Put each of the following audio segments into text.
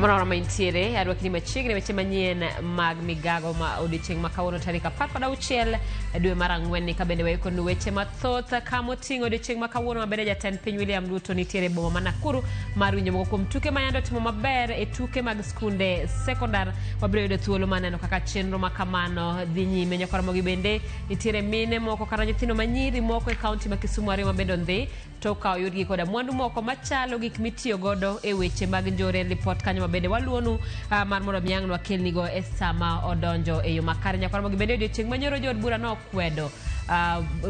Kamano maintiere adwa kini machiegni weche manyien mag migago ma odiochieng' ma kawuono tarik 16 dwe mar Ang'wen ni kabende waikonu weche mathoth kama oting'o odiochieng' ma kawuono mabende jatend piny William Ruto nitiere boma ma Nakuru mar winjo moko kuom tuke mayando timo maber e tuke mag skunde sekondar. Wabiro yudo thuolo maneno kaka chenro ma kamano dhi nyime. Nyakoromogi bende nitiere mine moko kata nyithindo manyiri moko e kaunti ma Kisumu ariyo mabende ondhi to kawo yudgi koda mwandu moko machalo gik mitiyo godo e weche mag njore. Report kanyo mabende waluonu mar mondo miang' wakelnigo e sama odonjo e yo makare. Nyakoromogi bende odiochieng' manyoro jood bura nokwedo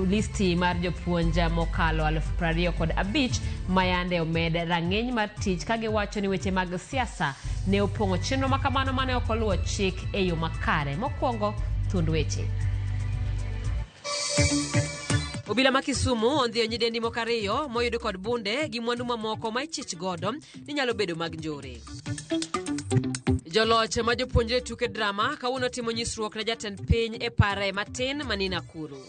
listi mar jopuonja mokalo 25,000 mayande omed rang'eny mar tich kagiwacho ni weche mag siasa ne opong'o chenro makamano mane ok oluwo chik e yo makare. Mokwongo thund weche. Obila ma Kisumu ondhiyo nyidendi moko ariyo moyud kod bunde gi mwandu mamoko ma ichich godo ni nyalo bedo mag njore. Joloch ma jopuonjre tuke drama kawuono timo nyisruok ne jatend piny e pare matin mani Nakuru.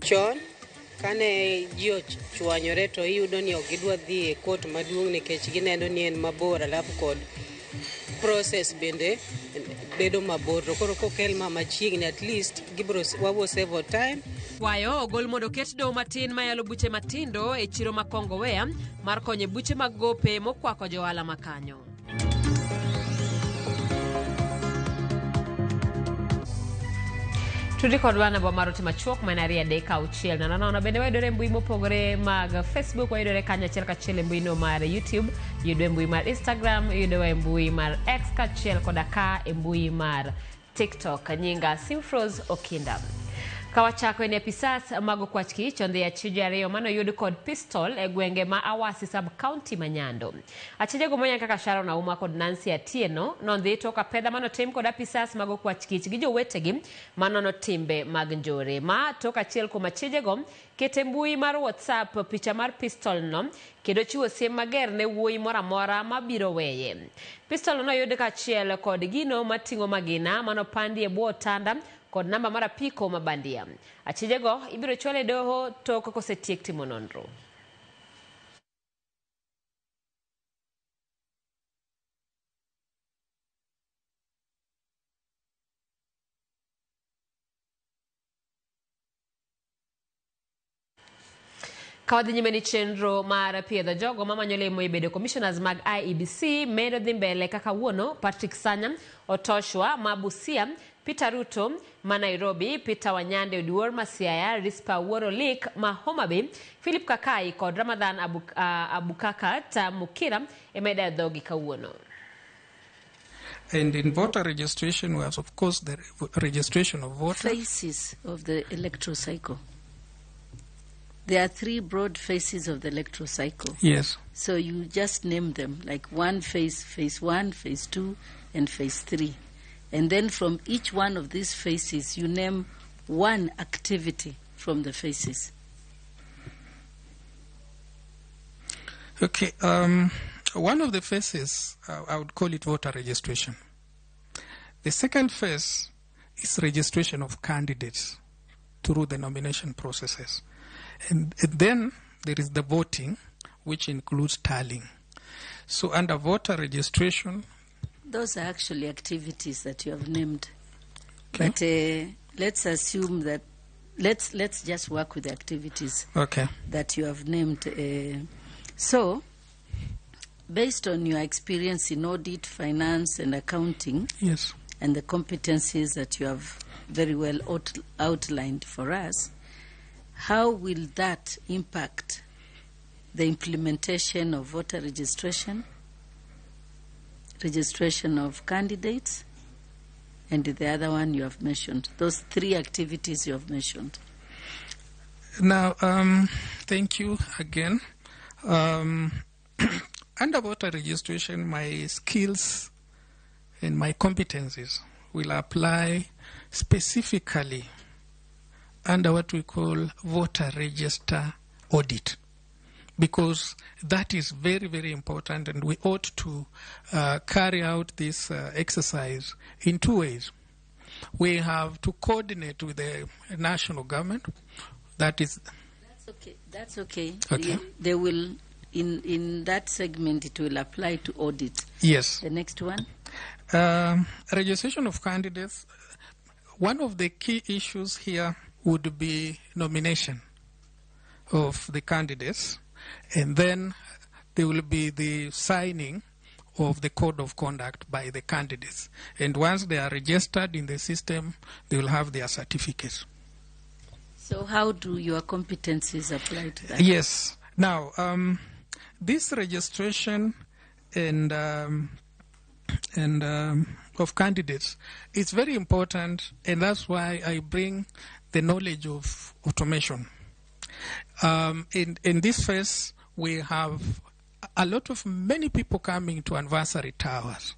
Chon kane ji ochwanyore to iyudo ni ok gidwa dhi e kot maduong' nikech gineno ni en mabor, alafu kod process bende bedo mabor. To koro kokel machiegni at least wabo save time. Kwayo ogol mondo ket doho matin mayalo buche matindo e chiro ma Kongowea mar konyo buche mag gope mokwako johala makanyo. Tudi kod wana bo marote machuok manaria deka uchiel na nana bende wayudore mbui mopogore mag Facebook, wayudore kanya achiel kachiel mbui no mar YouTube, yudore mbui mar Instagram, yudore mbui mar X kachiel koda ka mbui mar TikTok. Nyinga Simfros Okinda. Kawachako en episas mago kwachki chonde ya chije ariyo mano yud kod pistol e gwenge ma Awasi sub county Manyando. Achije gomonya kaka Sharon Auma kod Nancy Atieno nondhi toka pedha mano tim kod episas mago kwachki gi jowetegi mano no timbe mag njore. Ma toka chiel kuma chije go kete mbui mar WhatsApp picha mar pistol no kedo chiwo siem mager ne wuoyi mora mora mabiro weye. Pistol no yud ka chiel kod gino matingo magina mano pandi e buo tanda kod namba mara piko mabandia. Achijego ibiro chwale doho toko kosetiek timo nonro. Kawadhi nyime ni chenro mar piedho jogo mamanyo lemo e bedo commissioners mag IEBC medo dhi mbele kaka wuono. Patrick Sanya Otoshwa Mabusia, Peter Ruto ma Nairobi, Peter Wanyande Oduor ma Siaya, Rispa Woro Lik ma Homa Bay, Philip Kakai kod Ramadan Abukakat Mukira emeda dhogi kawuono. And in voter registration was, of course, the registration of voters. Phases of the electoral cycle. There are 3 broad phases of the electoral cycle. Yes. So you just name them, like one phase, phase 1, phase 2, and phase 3. And then from each one of these phases, you name one activity from the phases. Okay. One of the phases, I would call it voter registration. The second phase is registration of candidates through the nomination processes. And then there is the voting, which includes tallying. So under voter registration... Those are actually activities that you have named. Okay. But let's assume that... Let's just work with the activities that you have named. So, based on your experience in audit, finance, and accounting... Yes. And the competencies that you have very well outlined for us, how will that impact the implementation of voter registration, registration of candidates, and the other one you have mentioned? Those 3 activities you have mentioned. Now, thank you again. Under voter registration, my skills and my competencies will apply specifically under what we call voter register audit, because that is very, very important, and we ought to carry out this exercise in 2 ways. We have to coordinate with the national government. That is... That's okay. They will in that segment it will apply to audit. Yes. The next one? Registration of candidates. One of the key issues here would be nomination of the candidates, and then there will be the signing of the code of conduct by the candidates. And once they are registered in the system, they will have their certificates. So how do your competencies apply to that? Yes. Now, this registration and of candidates is very important, and that's why I bring the knowledge of automation. In this phase, we have a lot of many people coming to anniversary towers.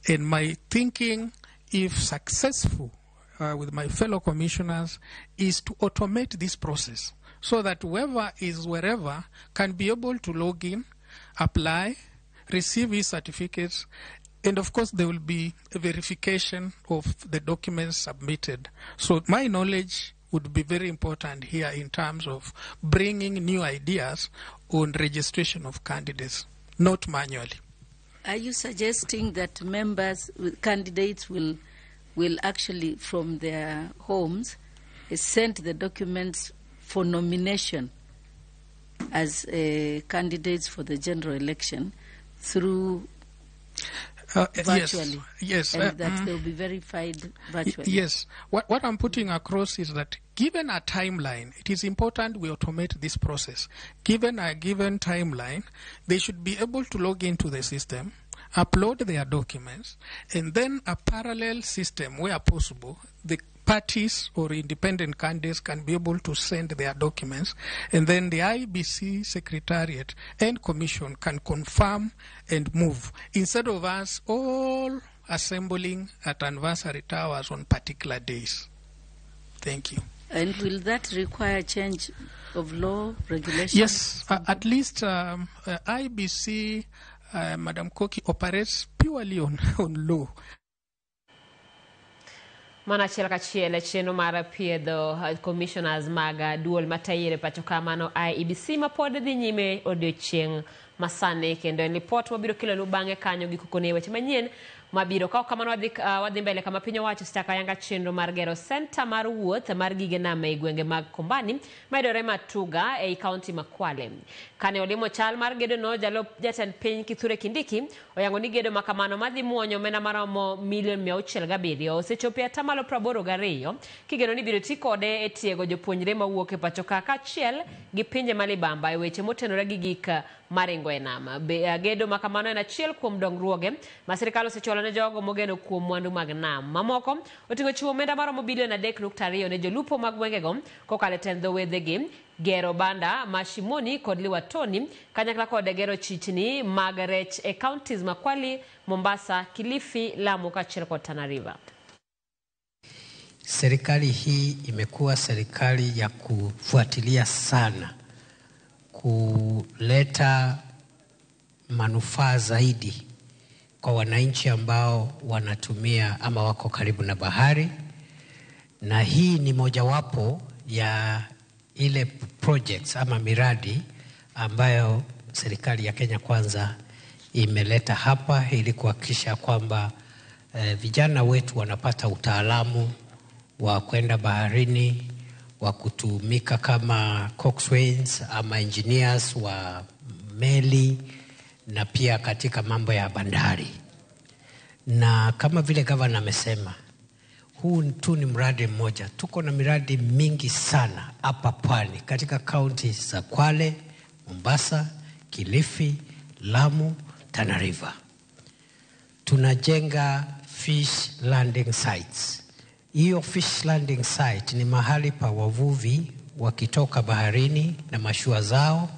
And my thinking, if successful with my fellow commissioners, is to automate this process so that whoever is wherever can be able to log in, apply, receive his certificates, and of course there will be a verification of the documents submitted. So my knowledge would be very important here in terms of bringing new ideas on registration of candidates, not manually. Are you suggesting that candidates will actually from their homes send the documents for nomination as candidates for the general election through virtually? Yes. And that they'll be verified virtually? Yes. What I'm putting across is that given a timeline, it is important we automate this process. Given a given timeline, they should be able to log into the system, upload their documents, and then a parallel system where possible, the parties or independent candidates can be able to send their documents, and then the IBC Secretariat and Commission can confirm and move, instead of us all assembling at anniversary towers on particular days. Thank you. And will that require change of law, regulations? Yes, at least IBC, Madam Koki, operates purely on law. Manachiel kachiel cheno mar piedho commissioners maga duol matayire pacho kamano IEBC mapod dhi nyime odiochieng' masane, kendo en report mabiro kelo bang'e kanyo gi kokone weche manyien mabiro kao kamano wadhi mbele kama piny owacho staka yanga chenro mar gero center mar wuoth mar gige nam e gwenge mag Kombani maidore Matuga e county ma Kwale. Kane olimo chal mar gedo no, jatend piny Kithure Kindiki oyango ni gedo makamano madhi muonyo omenda maromo $607,000 osechopo atamalo 82 kigeno ni biro ti kode e tiego jopuonjre mawuok e pacho kaachiel gi pinje malibamba e weche motenore gi gik maringo e nam. Gedo makamano en achiel kuom dongruoge ma sirkal osechulo ne jogo mogeno kuom mwandu mag nam. Mamoko oting'o chiwo omenda maromo $3.2 ne jolupo mag gwengego kokalo e tend wedhegi, gero banda Mashimoni kod Liwatoni kanyakla kod gero chichni mag rech e counties ma Kwale, Mombasa, Kilifi, Lamu kaachiel kod Tana River. Serikali hii imekuwa serikali ya kufuatilia sana, kuleta manufaa zaidi kwa wananchi ambao wanatumia ama wako karibu na bahari, na hii ni mojawapo ya ile projects ama miradi ambayo serikali ya Kenya Kwanza imeleta hapa ili kuhakikisha kwamba vijana wetu wanapata utaalamu wa kwenda baharini, wa kutumika kama coxswains ama engineers wa meli, na pia katika mambo ya bandari. Na kama vile gavana amesema, huu tu ni mradi mmoja. Tuko na miradi mingi sana hapa pwani katika kaunti za Kwale, Mombasa, Kilifi, Lamu, Tana River. Tunajenga fish landing sites. Hiyo fish landing site ni mahali pa wavuvi wakitoka baharini na mashua zao,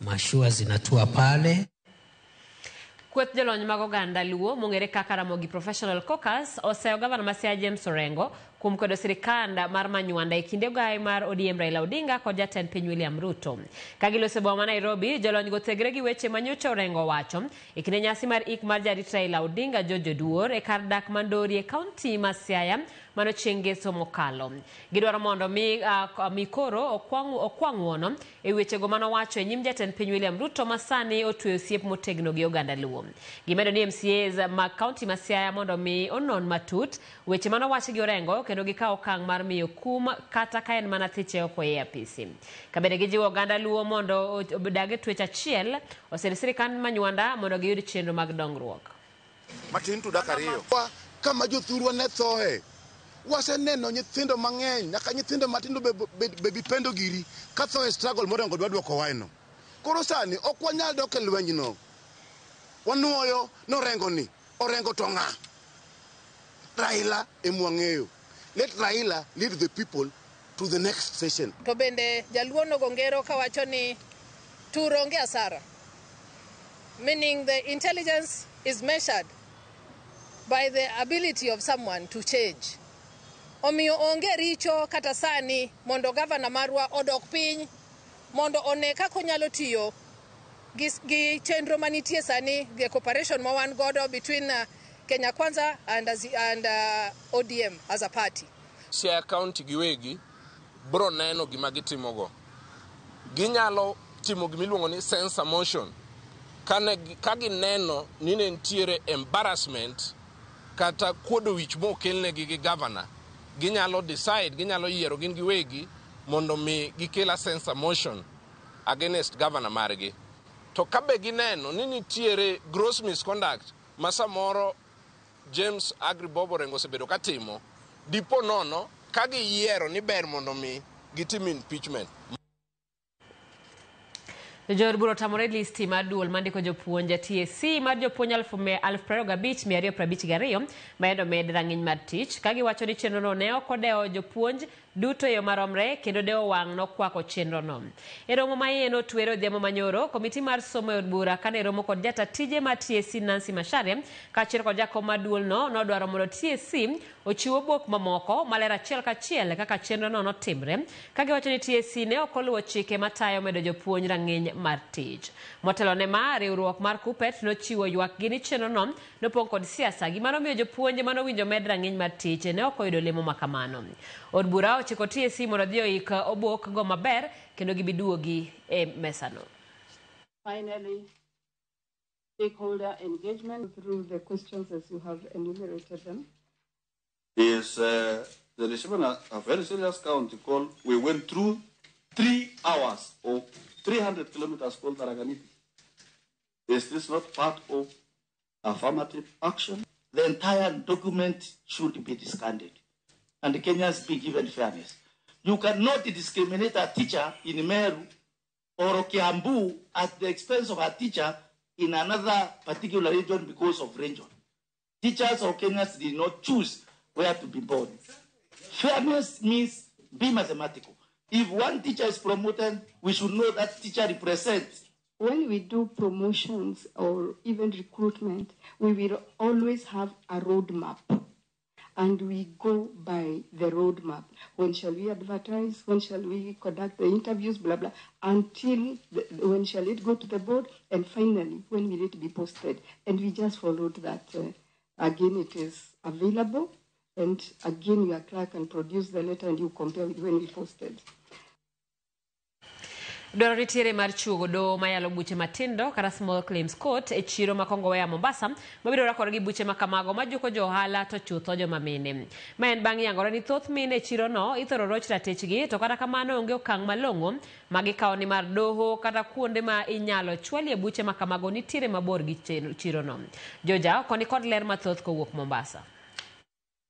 mashua zinatua pale. Kweth jolony mag oganda Luo mong'ere kaka Ramogi Professional Caucus oseyo gavana Masia James Orengo kuom kwedo sirikand mar manywanda e kinde gai mar ODM Raila Odinga kod jatend piny William Ruto. Kagiloso boma ma Nairobi, jolony go tegre gi weche manyocha orengo wacho e kinde nyasi mar ik mar jarit Raila Odinga Jojo Duor e kar dak Mandori e kaunti ma Siaya mano chengeso mokalo. Gidwaro mondo mikoro okwang'uono e weche go mano wacho e nyim jatend piny William Ruto masani otweyo osiep motegno gi oganda Luo. Gimedo ni MCAs mag kaunti ma Siaya mondo mi onon matut weche mano wacho gi orengo kendo gikawo okang' mar miyo kum kata ka en mana thiche oko e apisi. Kabende gijiwo oganda Luo mondo odage twech achiel osir sirikand manywanda mondo giyud chenro mag dongruok. Matin to Dakariyo. Kama jothurwa ne thoe. Waseneno nyithindo mang'eny nyaka nyithindo matindo bebi pendo giri ka thoe struggle morengo dwadwoko waino. Koro sani ok wanyal dok e lwenyno. Wanuoyo norengo ni orengo to ng'a. Raila emwang'eyo. Let Raila lead the people to the next session. To bende jaluono gongero kawacho ni turonge asara. Meaning the intelligence is measured by the ability of someone to change. Omiyo onge richo kata sani mondo governor marwa odok piny mondo one kaka onyalo tiyo gi chenro manitie sani the cooperation ma wan godo between Kenya Kwanza and ODM as a party. Siaya County giwegi bro neno gima gitimogo. Ginyalo timo gimiluongo ni sensor motion. Ka gineno ni nentiere embarrassment kata kuodo wich mokelnegi gi governor, ginyalo decide, ginyalo yiero gin giwegi mondo mi gikela sensor motion against governor margi. To kabe gineno ni nitiere gross misconduct ma samoro James Agribobo Orengo osebedo katimo, dipo nono ka giyiero ni ber mondo mi gitim impeachment. Jor buro tamore listi mar duol mandiko jopuonje TSC mar jopuonj 25,252 maendo med rang'iny mar tich ka giwacho ni chenro no ne okodewo jopuonj duto yo maromre kendo dewo wang' nokwako chenro no. E romo ma iye notwero odhiambo manyoro, komiti mar somo e od bura kane romo kod jata tije mar TSC Nancy Macharia kaachiel kod jakom mar duol no nodwaro mondo TSC ochiwo bok mamoko malero achiel kachiel kaka chenro no notimre ka giwacho ni TSC ne okoluwo chike matayo medo jopuonj rang'iny mar tich. Motelo ne ma riwruok mar Kupet nochiwo ywak gi ni chenro no nopong' kod siasa gimano miyo jopuonje manowinjo med rang'iny mar tich ne okoyudo lemo makamano. Od bura ochiko TSC mondo dhi oik obok go maber kendo gibiduogi e mesano. Finally, stakeholder engagement through the questions as you have enumerated them. Is there is even a very serious count called we went through 3 hours of 300 kilometers called Taraganiti. Is this not part of affirmative action? The entire document should be discarded and Kenyans be given fairness. You cannot discriminate a teacher in Meru or Kiambu at the expense of a teacher in another particular region because of region. Teachers of Kenyans did not choose where to be born. Fairness means be mathematical. If one teacher is promoted, we should know that teacher represents. When we do promotions or even recruitment, we will always have a roadmap. And we go by the roadmap. When shall we advertise? When shall we conduct the interviews? Blah, blah. Until when shall it go to the board? And finally, when will it be posted? And we just followed that. Again, it is available. And again, your clerk can produce the letter and you compare with when we posted. Dwaro ritiere mar chugo do mayalo buche matindo kata small claims court e chiro ma Kongowea Mombasa mabiro rakore gi buche makamago majuko johala to chutho joma mine. Ma en bang' yangore ni thoth mine e chiro no ithoro roch ratechgi to kata kamano onge okang' malong'o magikawo ni mar doho kata kuonde ma inyalo chwalie buche makamago nitiere mabor gi chiro no. Joja koni kod ler mathoth kowuok Mombasa.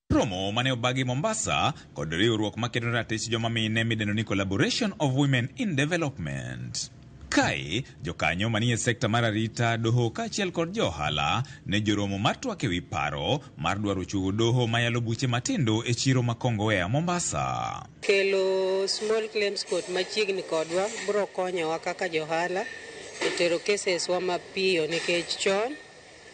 Promo mane obagi Mombasa kod riwruok makedo ratich joma mine midendo ni Collaboration of Women in Development. Kae, jokanyo manie sekta mar arita doho kaachiel kod johala ne joromo mar twak ewi paro mar dwaro chugo doho mayalo buche matindo e chiro ma Kongowea Mombasa. Kelo small claims court machiegni kodwa biro konyowa kaka johala e tero cases wa mapiyo nikech chon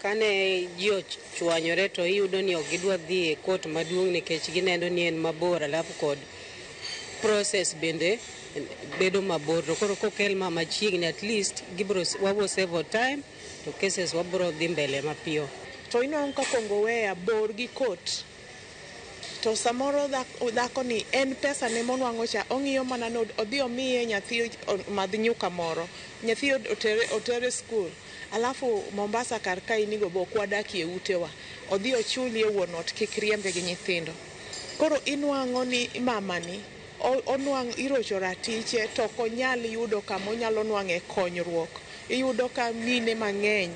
kane ji ochwanyore to iyudo ni ok gidwa dhi e kot maduong' nikech gineno ni en mabor, alafu kod process bende bedo mabor. To koro kokel machiegni, at least wabo save time to cases wabro dhi mbele mapiyo. To inwang' ka Kongowea bor gi kot, to samoro dhako ni en pesa ne monwang'o cha, ong'iyo mana no odhi omiye nyathi madh nyuka moro, nyathi otere skul, alafu Mombasa kar ka inigo bok wadakie utewa, odhi ochulie wuon ot kik riembe gi nyithindo. Koro inwang'o ni mamani onwang' irocho ratiche to konyal yudo kama onyalo nwang'e konyruok. Iyudo ka mine mang'eny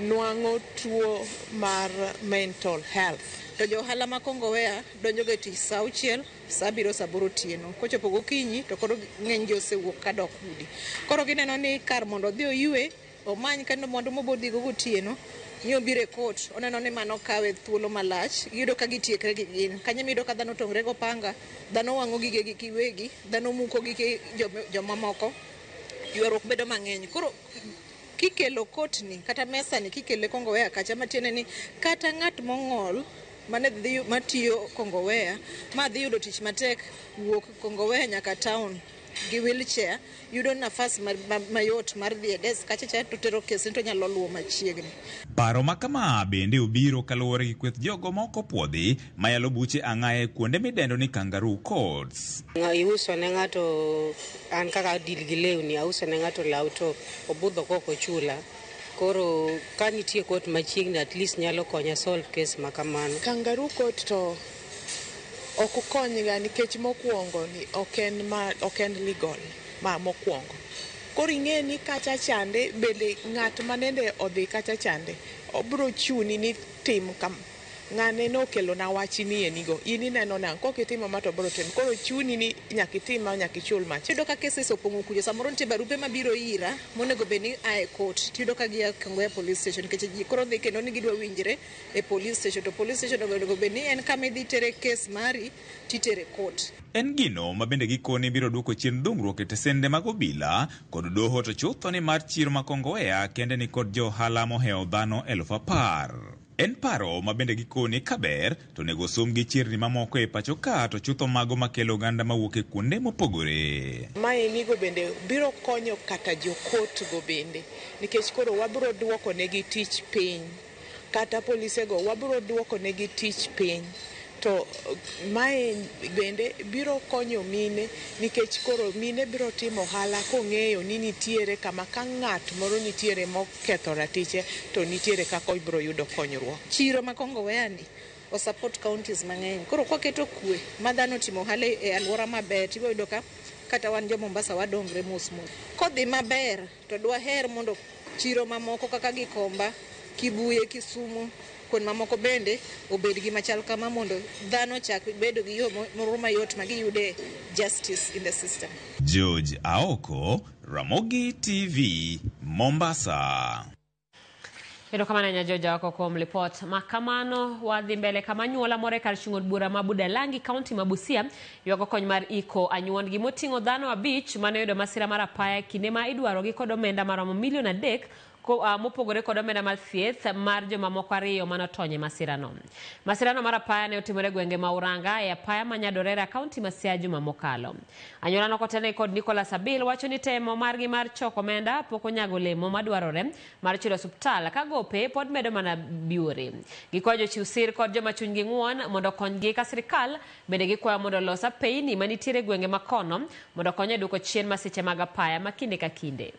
nwang'o tuo mar mental health. To johala ma Kongowea donjo ga tich saa 6, saa 7, saa 8 otieno. Kochopo gokinyi to koro ng'eny gi osewuok ka dok udi. Koro gineno ni kar mondo odhi oywe, omany kendo mondo mobodhi go gotieno, ni obire kot, oneno ni mano kawe thuolo malach, yudo ka gitiekre gi gin. Kanye mido ka dhano tongre go panga, dhano wang'o gige gi kiwegi, dhano muko gige jomamoko, ywaruok bedo mang'eny. Koro kikelo kotni kata mesa ni kikele Kongowea kacha, matiende ni kata ng'at mong'ol matiyo Kongowea ma dhi yudo tich matek wuok Kongowea nyaka town gi wheelchair, yudo nafas mayot mar dhi e desk kacha to tero kesi to nyalo luwo machiegni. Paro makama bende obiro kaluwore gi kweth jogo moko puodhi mayalo buche ang'aye kuonde midendo ni kangaroo courts. Iuso ne ng'ato, an kaka dil gi lewni, auso ne ng'ato law to obudho koko chula. Koro ka nitie kot machiegni, at least nyalo konya solve case makamano. Kangaroo court to ok konyga nikech mokwongo ni ok en legal ma mokwongo. Koro ing'e ni kacha chande bende ng'at manende odhi kacha chande obro chuni ni tim kam ng'ane no kelo na wachi ni enigo, in ineno na kokitimo ma to bro tim, koro chuni ni nyakitim ma nyakichul mach. Tido ka cases opong'o kujo, samoro nitie barupe mabiro ira monego beni ae court, tido ka gia Kongowea police station nikech ji koro dhi kendo ni gidwa winjre e police station, to police station onego beni en kama idhi tere case mari titere court. En gino ma bende gikoni biro duoko chien dungruok e tesende mag obila kod doho to chutho ni mar chiro ma Kongowea kende ni kod johala moheo dhano 10,000. En paro ma bende gikoni kaber to nego som gi chirni mamoko e pacho ka to chutho mago makelo oganda mawuok e kuonde mopogore. Mae nigo bende biro konyo kata jokot go bende, nikech koro wabiro duoko negi tich piny, kata polise go wabiro duoko negi tich piny. To mae bende biro konyo mine, nikech koro mine biro timo ohala kong'eyo ni nitiere kama ka ng'at moro nitiere moketho ratiche to nitiere kaka ibiro yudo konyruok. Chiro ma Kongowea ni o support counties mang'eny. Koro kwaketo kwe ma dhano timo ohala e alwora maber, tibo yudo ka kata wan jo Mombasa wadongre mos. Kodhi maber to dwaher mondo chiro mamoko kaka Gikomba, Kibuye, Kisumu, kuond mamoko bende obed gi machal kama mondo dhano chak bedo gi yo moro mayot ma giyude justice in the system. George Aoko, Ramogi TV, Mombasa. Kendo kama na nyajoja wako kwa mlipot makamano wadhi mbele kama nyuola more kar chungod bura mabuda langi county mabusia yuako kony mar iko anyuon gi moting'o dhano abich mane yudo masira mar apaya kinde ma idwaro gi kod omenda maromo $1 million mopogore kod omenda mar thieth mar joma moko ariyo manotonye masirano. Masirano mar apaya ne otimore gwenge ma Uranga e apaya manyadorera county ma Siaya juma mokalo. Anyuolano kotene kod Nicholas Abil wacho ni temo margi mar choko omenda pok onyago lemo madwarore mar chulo osiptal ka gope pod medo mana biore. Gikwayo jochiw sir kod joma chunygi ng'uon mondo konygi ka sirkal bende gikwayo mondo los apeyni manitiere gwenge makono mondo konye duoko chien masiche mag apaya makinde ka kinde.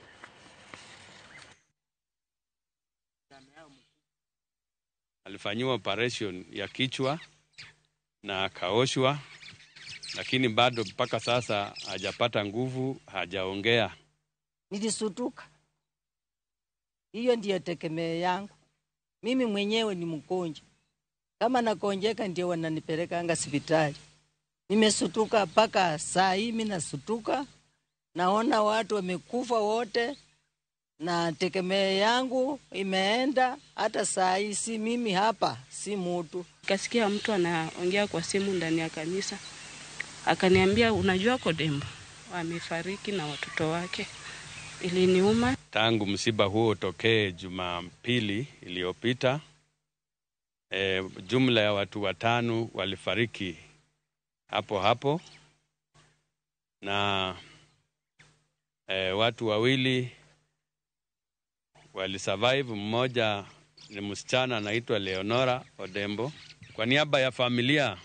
Alifanyiwa operation ya kichwa na akaoshwa, lakini bado mpaka sasa hajapata nguvu, hajaongea. Nilisutuka. Hiyo ndiyo tegemeo yangu. Mimi mwenyewe ni mgonjwa. Kama nakonjeka ndio wananipeleka anga hospitali. Nimesutuka mpaka saa hii mimi nasutuka. Naona watu wamekufa wote. Na tegemeo yangu imeenda, hata saa hii si mimi hapa, si mtu. Kasikia mtu anaongea kwa simu ndani ya kanisa. Akaniambia unajua Kodembo amefariki na watoto wake. iliniuma. Tangu msiba huo utokee Jumapili iliyopita, jumla ya watu 5 walifariki hapo na watu 2 walisurvive. Mmoja ni msichana anaitwa Leonora Odembo. Kwa niaba ya familia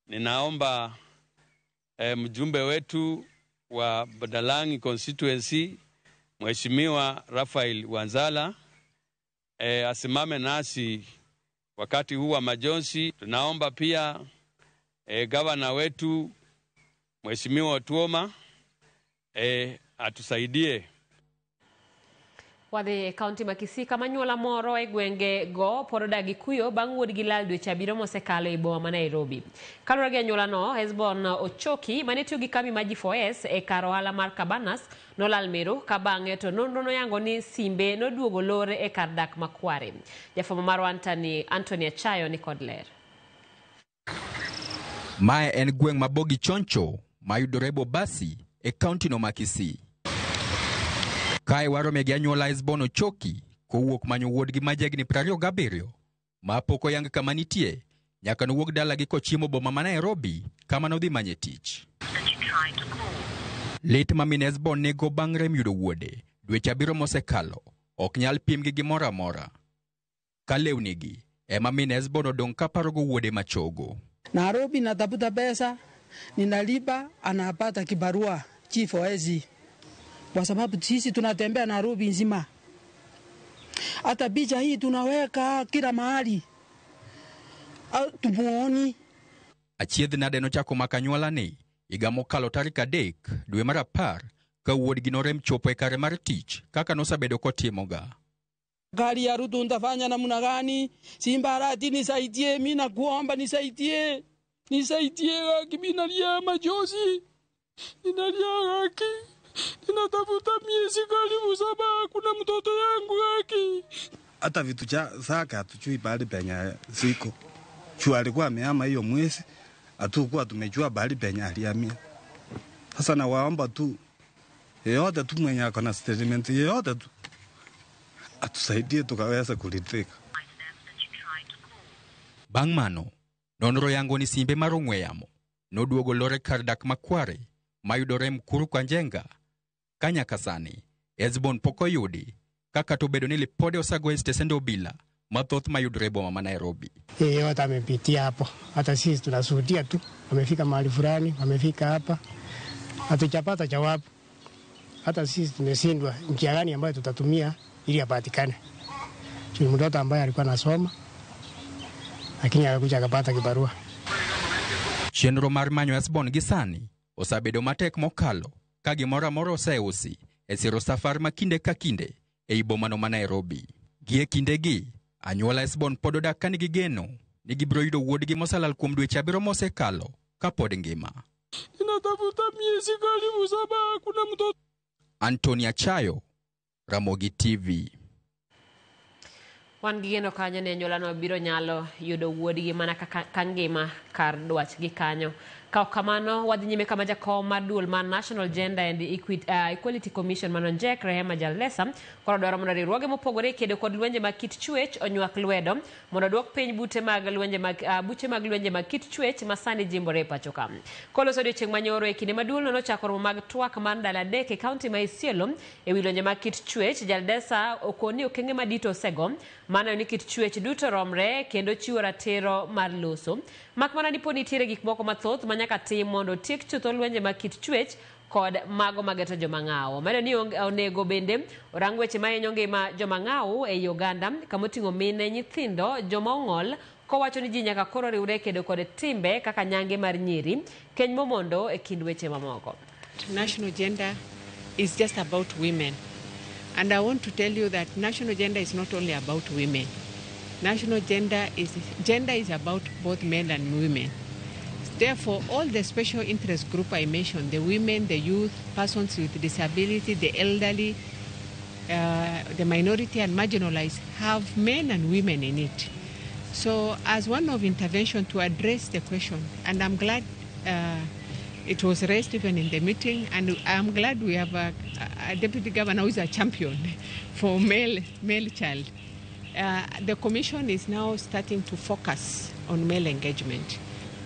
ninaomba mjumbe wetu wa Budalangi constituency Mheshimiwa Raphael Wanzala asimame nasi wakati huu wa majonzi. Tunaomba pia gavana wetu Mheshimiwa Otuoma atusaidie. Wadhi kaunti makisi kamanyuola moro e gwenge go poroda gikuyo bang' wuod gilal dweche 7 mosekalo e boma ma Nairobi. Kalura gi anyuola no, Hesbon Ochoki mane tiyo gi kambi ma G4S e kar ohala mar Cabanas nolal Meru ka bang'e to nonro noyango ni simbe noduogo lore e kar dak Makware. Jafwambo marwa Anthony Achayo ni kod ler. Mae en gweng' mabogi choncho mayudore Bobasi e kaunti no makisi. Kae warome gi anyuola Hesbon Ochoki kowuok manyo wuodgi majegni 27 ma pok oyang kama nitie nyaka nowuok dalagi kochiemo boma ma Nairobi kama nodhi manye tich. Lit ma min Hesbon nego bang' rem yudo wuode dweche 7 mosekalo ok nyal pim gi gimoro amora. Ka lewnigi ema min Hesbon odong' ka parogo wuode machogo. Nairobi natafuta pesa, ninalipa, anapata kibarua G4S. Kwa sababu sisi tunatembea Nairobi nzima. Hata picha hii tunaweka kila mahali. Tumuoni. Achiedh nade nochako makanyuola ni higa mokalo tarik 3 dwe mar 10 ka wuodgi norem chopo e kare mar tich kaka nosabedo kotimoga. Gari ya Ruto ndafanya namna gani? Simbarati nisaidie, mimi nakuomba nisaidie. Nisaidie haki, mimi nalia machozi. Ninalia haki. Ninatafuta miezi karibu 7 kuna mtoto yangu haki. Hata vitu zake hatujui bali penye ziko. Chua alikuwa ameama hiyo mwezi, hatukuwa tumejua bali penye alihamia. Sasa na waomba tu yeyote tu mwenye ako na statement yeyote tu atusaidie tukaweza kuridhika. Bang' mano, nonro yango ni simbe mar ong'we yamo noduogo lore kar dak Makware mayudore Mkuru kwa Njenga. Kanyaka sani Hesbon pok oyudi kaka to bedo ni lipode osago e stesend obila mathoth mayudore boma ma Nairobi. Yote amepitia hapo, hata sisi tunashuhudia tu, amefika mahali fulani, amefika hapa, hatujapata jawabu. Hata sisi tumeshindwa njia gani ambayo tutatumia ili apatikane. Ni mtoto ambaye alikuwa anasoma lakini akakuja akapata kibarua. Chenro mar manyo Hesbon gisani osabedo matek mokalo ka gimoro amora oseusi e siro safar ma kinde ka kinde e boma no ma Nairobi. Gie kindegi anyuola Hesbon pod odak ka nigi geno ni gibiro yudo wuodgi mosalal kuom dweche 7 mosekalo ka pod ngima. Ninatafuta miezi karibu 7 kuna mtoto. Anthony Achayo, Ramogi TV. Wan gigeno kanyo ne anyuola no biro nyalo yudo wuodgi mana ka ngima kar dwachgi kanyo. Ka kamano wadhi nyime kama jakom mar duol mar National Gender and Equality Commission manonjek Rehema Jalesa koro dwaro mondo riwruoge mopogore kedo kod lwenje mag kit chwech onywak lwedo mondo dwok piny buche mag lwenje mag kit chwech masani jimbore pacho ka. Koloso odiochieng' manyoro e kinde ma duol nochako romo mag twak mar ndalo 3 e kaunti ma Isiolo e wi lwenje mag kit chwech. Jalesa okoni okenge madito osego mano ni kit chwech duto romre kendo chiwo ratiro mar loso. Mak mana dipo nitiere gik moko mathoth manyaka tim mondo tiek chutho lwenje mag kit chwech kod mago mageto joma ng'awo. Medo ni onego bende orang weche mahinyo ngima joma ng'awo e Uganda kamoting'o mine, nyithindo, joma ong'ol kowacho ni ji nyaka koro riwre kedo kod timbe kaka nyange mar nyiri keny momondo e kind weche mamoko. National gender is just about women. And I want to tell you that national gender is not only about women. National gender is about both men and women. Therefore, all the special interest group I mentioned, the women, the youth, persons with disability, the elderly, the minority and marginalized, have men and women in it. So as one of intervention to address the question, and I'm glad It was raised even in the meeting, and I'm glad we have a deputy governor who is a champion for male child. The commission is now starting to focus on male engagement.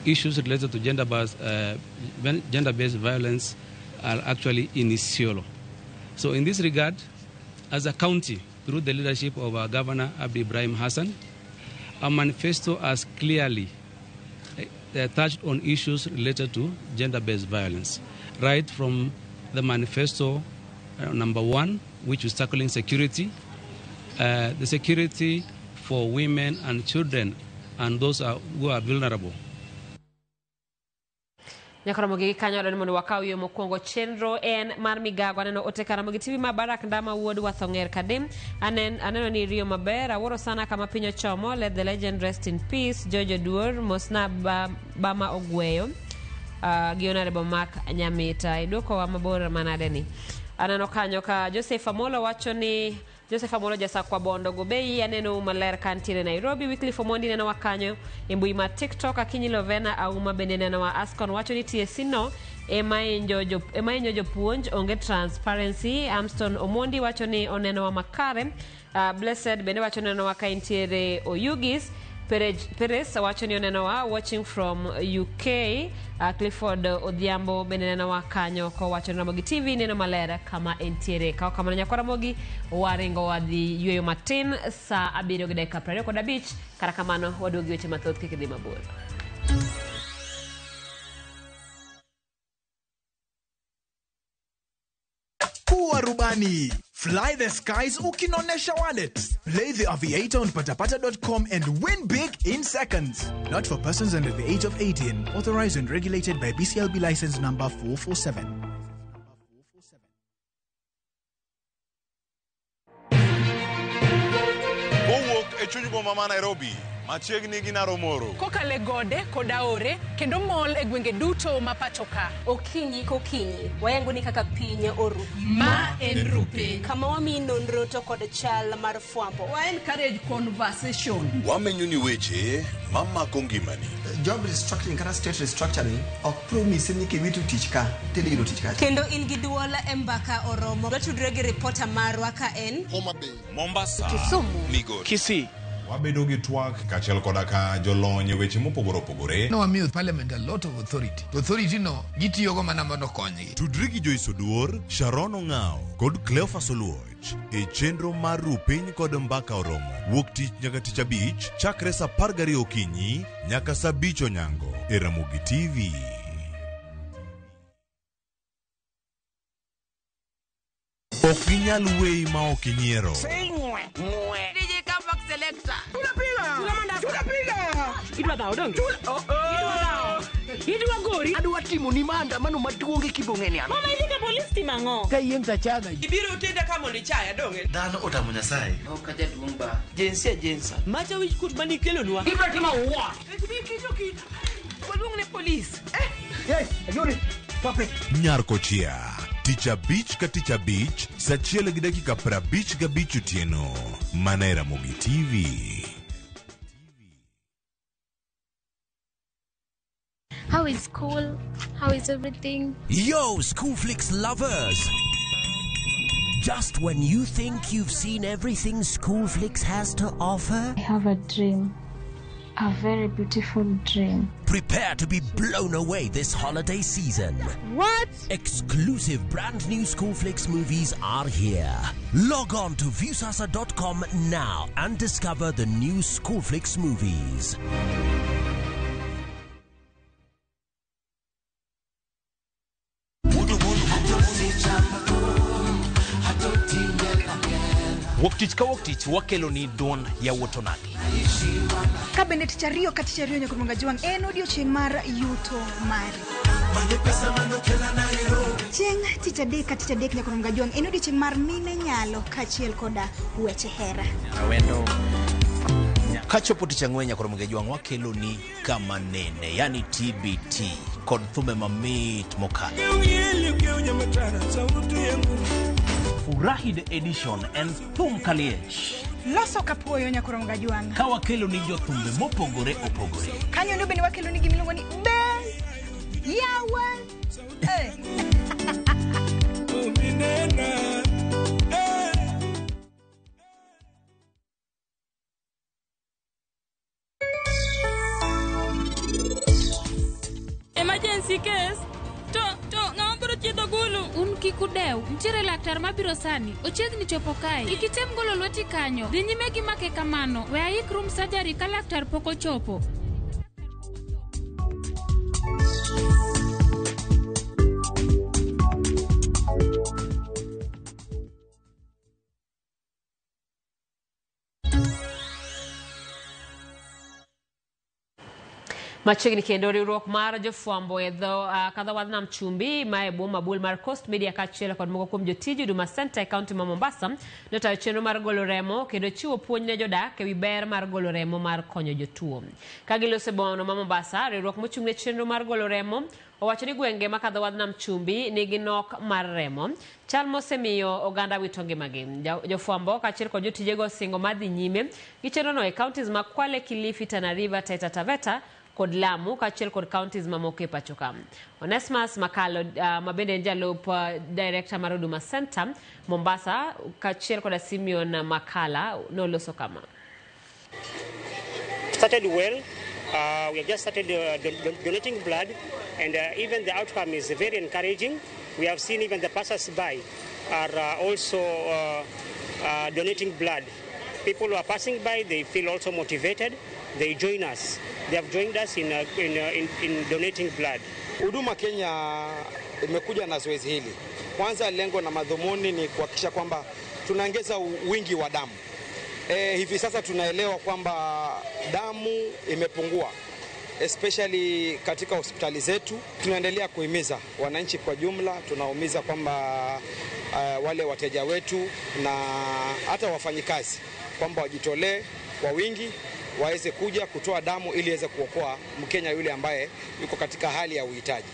Issues related to gender-based violence are actually in Isiolo. So in this regard, as a county, through the leadership of our Governor Abdi Ibrahim Hassan, our manifesto has clearly touched on issues related to gender-based violence, right from the manifesto number 1, which is tackling security, the security for women and children and those who are vulnerable. Nyakaramogi kanyo don mondo wakaw yo mokwongo chenro en mar migago aneno otekaramogi TV mabarak ndama wuod wathonger kadim aneno ni Rio maber aworo sana kama pinyo chomo, let the legend rest in peace. Jojo Duor mosna bama ogweyo gionare bomak nyamita idoko wa mabor manadeni aneno kanyo ka Joseph Amolo wacho ni Joseph Amolo jasa kwa bondo gobei aneno maler kantire Nairobi. Weekly for Mondi neno wakanyo imbui ma TikTok akinyi Lovena au mabende neno wa Ascon wacho ni TSC no ema enjo jopuonj onge transparency. Amston Omondi wacho ni oneno wa makare. Blessed bende wacho neno wa kaintiere Oyugis. Perez wacho ni oneno wa watching from UK. Clifford Odhiambo bende neno wa kanyo ko wacho Ramogi TV neno malera kama entiere kao kama nyakora mogi waringo wadhi yueyo matin sa abiro gede kaprere koda beach karakamano wadogi weche mathoth kikidhi mabor. Kuwa rubani. Fly the skies ukinonesha wallet. Play the aviator on patapata.com and win big in seconds. Not for persons under the age of 18. Authorized and regulated by BCLB license number 447. Chunybo mama Nairobi, machiegni gi Naromoro. Kokale gode koda ore kendo mol e gwenge duto mapachoka. Okinyi kokinyi, wayango ni kaka piny oru. Ma en rupe. Kama wami nonro to kod chal mar fwambo. Wa encourage conversation. Wamenyo ni weche mamako ngimani. Job restructuring kata state restructuring ok promise ni kiwitu tich ka tili yudo tich ka. Kendo in gi duola embaka oromo. Watudre gi reporter marwa ka en Homa Bay, Mombasa, Kisumu, Migori, Kisii. Wabedo gi twak kachiel koda ka jolony weche mopogore opogore. No wamiyo parliament a lot of authority. Authority no gitiyogo mana mondo konygi. Tudri gi Joyce Oduor, Sharon Ong'ao kod Cleophas Oluoch e chenro mar Rupiny kod Mbaka Oromo. Wuok tich nyaka tich abich chakre sa 12 okinyi nyaka sa 5 onyango e Ramogi TV. Ok ginyal wei ma ok inyiero. DJ Kapak Selector. Tunapiga. Idwa dhao dong. Idwa gori. Adwa timo ni maandamano maduong' kibong'eni ano. Mama ilika polisi timango. Ka yiem tachaga. Ibiro utenda kama ni chaya donge. Dhano otamo Nyasaye. Ok jaduong' ba. Jensa. Macha wich kut mani kelo nwa. Ibiro timo what? Waluong ne polisi. Yes, ayuri. Pape. Nyarkochia. Tich abich ka tich abich, sa 1:55 otieno. Mana e Ramogi TV. How is school? How is everything? Yo, Schoolflix lovers! Just when you think you've seen everything Schoolflix has to offer, I have a dream. A very beautiful dream. Prepare to be blown away this holiday season. What? Exclusive brand new Schoolflix movies are here. Log on to viewsasa.com now and discover the new Schoolflix movies. Woktich ka woktich wakelo ni don ya wotonagi. Kabende tichario katichario nyakurunga juang en odiochieng' mar yuto mari. Chieng' tichadek nyakurunga juang en odiochieng' mar mine nyalo kachiel koda weche hera. Awendo. Kachopo tichang'we nyakurunga juang wakelo ni kama nene, yani TBT, kod thume mamit mokalo. Furahi the edition and thum kaliech. Loso kapuoyo nyakurunga juang. Ka wakelo ni jothumbe mopogore opogore. Kanyo ndo bende wakelo ni gimiluongo ni Yawa. Hey. Emergency case. Ng'ambro chiedho gulu. Un kikudew. Ntiere laktar mabiro sani. Ochiegni chopo kae. Ikitem golo lweti kanyo. Dhi nyime gi make kamano. We aik room surgery ka laktar pok ochopo. Machiegni kendo riwruok mar jofwambo edho kadha wadh chumbi mae boma bul mar Coast Media kachiel kod moko kuom jotiji Huduma Center e kaunti ma Mombasa notayo chenro mar golo remo kendo chiwo puonj ne jodak ewi ber mar golo remo mar konyo jotuo. Ka gilose boma ma Mombasa, riwruok mochung' ne chenro mar golo remo owacho ni gwenge ma kadha wadh chumbi nigi nok mar remo. Chal mosemiyo oganda wito ngimagi. Jofwambo kachiel kod jotijego singo madhi nyime gi chenro no e counties ma Kwale, Kilifi, Tana River, Taita Taveta kod Lamu kachiel kod counties mamoko e pacho ka. Onesmus Makalo mabende jalup director mar Huduma Center Mombasa kachiel kod Simeon Makala noloso kama. Started well. We have just started donating blood, and even the outcome is very encouraging. We have seen even the passers-by are also donating blood. People who are passing by, they feel also motivated. They join us. They have joined us in donating blood. Huduma Kenya imekuja na zoezi hili. Kwanza lengo na madhumuni ni kuhakikisha kwamba tunaongeza wingi wa damu. Hivi sasa tunaelewa kwamba damu imepungua, especially katika hospitali zetu. Tunaendelea kuhimiza wananchi kwa jumla, tunaumiza kwamba wale wateja wetu na hata wafanyikazi kwamba wajitolee kwa wingi waweze kuja kutoa damu ili iweze kuokoa Mkenya yule ambaye yuko katika hali ya uhitaji.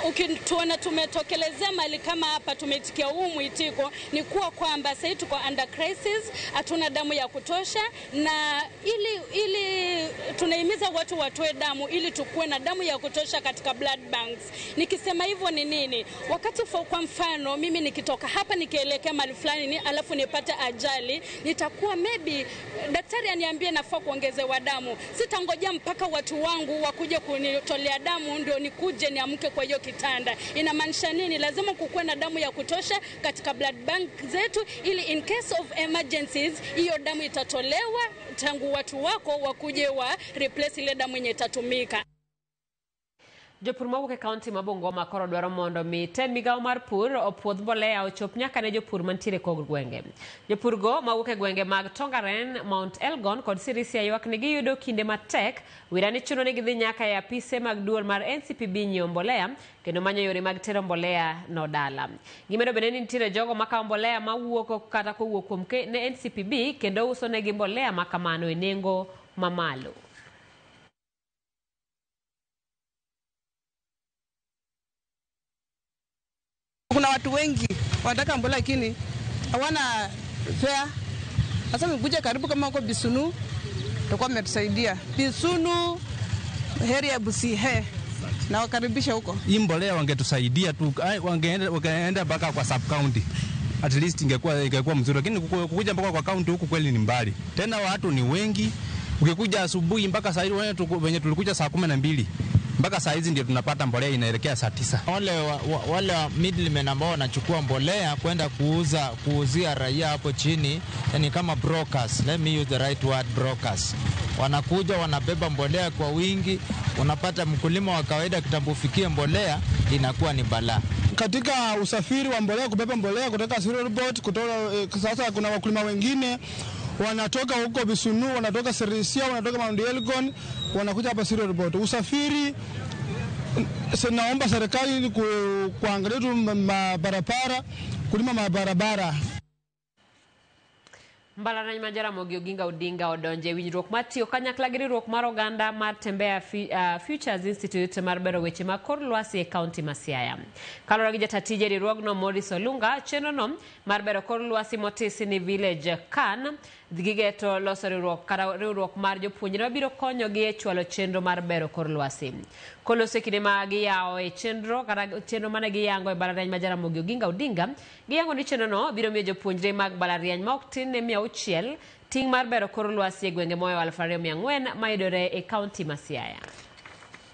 Ukituona tumetokelezea mali kama hapa, tumetikia huu mwitiko ni kuwa kwamba sasa tuko under crisis, hatuna damu ya kutosha, na ili tunahimiza watu watoe damu ili tukue na damu ya kutosha katika blood banks. Nikisema hivyo ni nini? Wakati kwa mfano mimi nikitoka hapa nikielekea mahali fulani alafu nipate ajali, nitakuwa maybe daktari aniambie nafaa kuongezewa damu. Sitangoja mpaka watu wangu wakuje kunitolea damu ndio nikuje niamke kwa hiyo kitanda. Inamaanisha nini? Lazima kukuwe na damu ya kutosha katika blood bank zetu ili in case of emergencies hiyo damu itatolewa tangu watu wako wakuje wa replace ile damu yenye itatumika. Jopur mawuok e kaunti ma Bungoma koro dwaro mondo mi ten migawo mar pur opuodh mbolea ochop nyaka ne jopur mantiere kod gwenge. Jopur go mawuok e gwenge mag Tongaren, Mount Elgon kod Sirisia ywak ni giyudo kinde matek wirani chuno ni gidhi nyaka e apise mag duol mar NCPB nyiewo mbolea kendo manyo yore mag tero mbolea no dala. Gimedo bende ni nitiere jogo makawo mbolea mawuok kata kowuok kuom ne NCPB kendo uso negi mbolea makamano e nengo mamalo. Kuna watu wengi wanataka mbolea lakini hawana fare. Sasa mkuja karibu kama uko Bisunu tutakuwa mmetusaidia. Bisunu heri ya Busihe na wakaribisha huko. Hii mbolea wangetusaidia tu, wangeenda mpaka kwa sub county. At least ingekuwa mzuri, lakini kukuja mpaka kwa county huku kweli ni mbali. Tena watu ni wengi. Ukikuja asubuhi mpaka saa hiyo wenye tulikuja saa 12 mpaka saa hizi ndio tunapata mbolea inaelekea saa 9. Wale middlemen ambao wanachukua mbolea kwenda kuuzia raia hapo chini, yani kama brokers, let me use the right word, brokers. Wanakuja wanabeba mbolea kwa wingi, unapata mkulima wa kawaida kitambufikia mbolea inakuwa ni balaa. Katika usafiri wa mbolea, kubeba mbolea kutoka Sirolbot, sasa kuna wakulima wengine wanatoka huko Bisunu, wanatoka Sirisia, wanatoka Mount Elgon, wanakuja hapa Sirolbot. Usafiri, naomba serikali kuangalia tu barabara, kulima mabarabara. Mbalana Majara Mogi Oginga Odinga odonje winjruok matiyo kanyakla gi riwruok mar oganda mar Tembea Futures Institute mar bero weche mag kor lwasi e kaunti ma Siaya. Kalora gi jatatije riwruogno Morris Olunga, chenrono mar bero kor lwasi motisi ni Village Kan gigeto loso riwruok mar jopuonjre mabiro konyogi e chwalo chenro mar bero kor lwasi. Kolose kinde ma giyawo e chenro mane giyango e mbalariany ma Jaramogi Oginga Odinga, giyango ni chenro no biro miyo jopuonjre mag mbalariany ma ok tin ne 600 ting' mar bero kor lwasi e gwenge moyo 2400 mayudore e kaunti ma Siaya.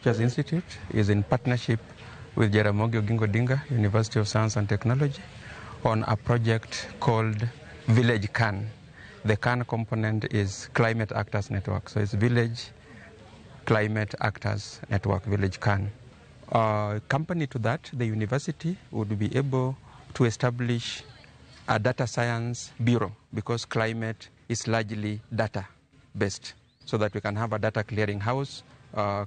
Teachers Institute is in partnership with Jaramogi Oginga Odinga University of Science and Technology on a project called Village CAN. The CAN component is Climate Actors Network. So it's Village Climate Actors Network, Village CAN. Accompanied to that, the university would be able to establish a data science bureau because climate is largely data-based, so that we can have a data clearing house,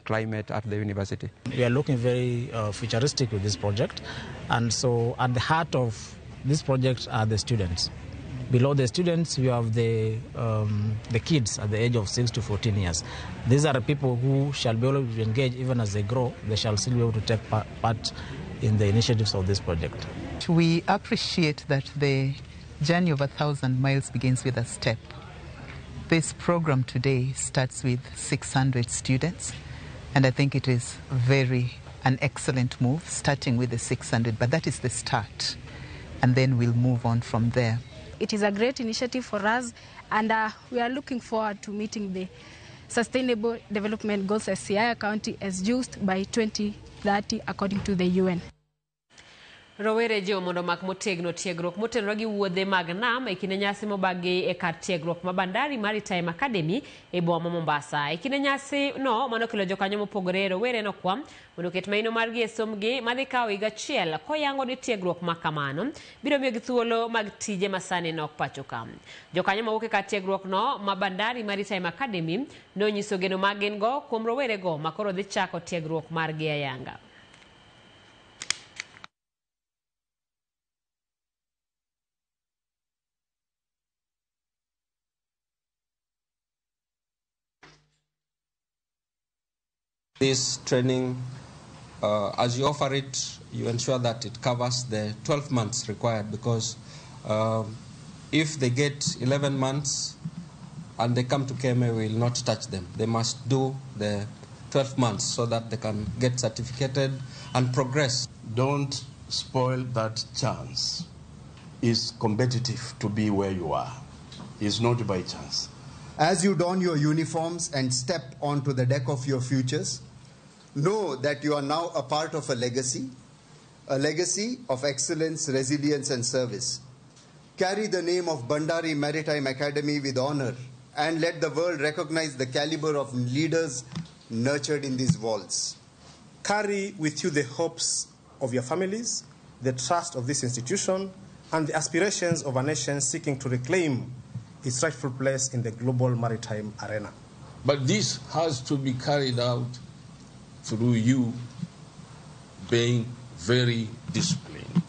climate at the university. We are looking very futuristic with this project, and so at the heart of this project are the students. Below the students, you have the kids at the age of 6 to 14 years. These are the people who shall be able to engage even as they grow. They shall still be able to take part in the initiatives of this project. We appreciate that the journey of 1,000 miles begins with a step. This program today starts with 600 students, and I think it is an excellent move, starting with the 600, but that is the start, and then we'll move on from there. It is a great initiative for us, and we are looking forward to meeting the Sustainable Development Goals as Siaya County as used by 2030 according to the UN. Rowere jo mondo mak motegno tiegruok motenore gi wuodhe mag nam e kinde nyasi mobagi e kar tiegruok ma Bandari Maritime Academy e boma Mombasa. E kinde nyasi no mano kelo jokanyo mopogore rowere no kwam mondo ket maino margi e somgi madhi kawo higa achiel koyango ni tiegruok ma kamano biro miyo gi thuolo mag tije masani nok pacho ka. Jokanyo mawuok e kar tiegruok no ma Bandari Maritime Academy nonyiso geno mag gin go kuom rowere go makoro dhi chako tiegruok margi ayanga. This training, as you offer it, you ensure that it covers the 12 months required, because if they get 11 months and they come to KMA, we will not touch them. They must do the 12 months so that they can get certificated and progress. Don't spoil that chance. It's competitive to be where you are. It's not by chance. As you don your uniforms and step onto the deck of your futures, know that you are now a part of a legacy of excellence, resilience, and service. Carry the name of Bandari Maritime Academy with honor, and let the world recognize the caliber of leaders nurtured in these walls. Carry with you the hopes of your families, the trust of this institution, and the aspirations of a nation seeking to reclaim its rightful place in the global maritime arena. But this has to be carried out through you being very disciplined.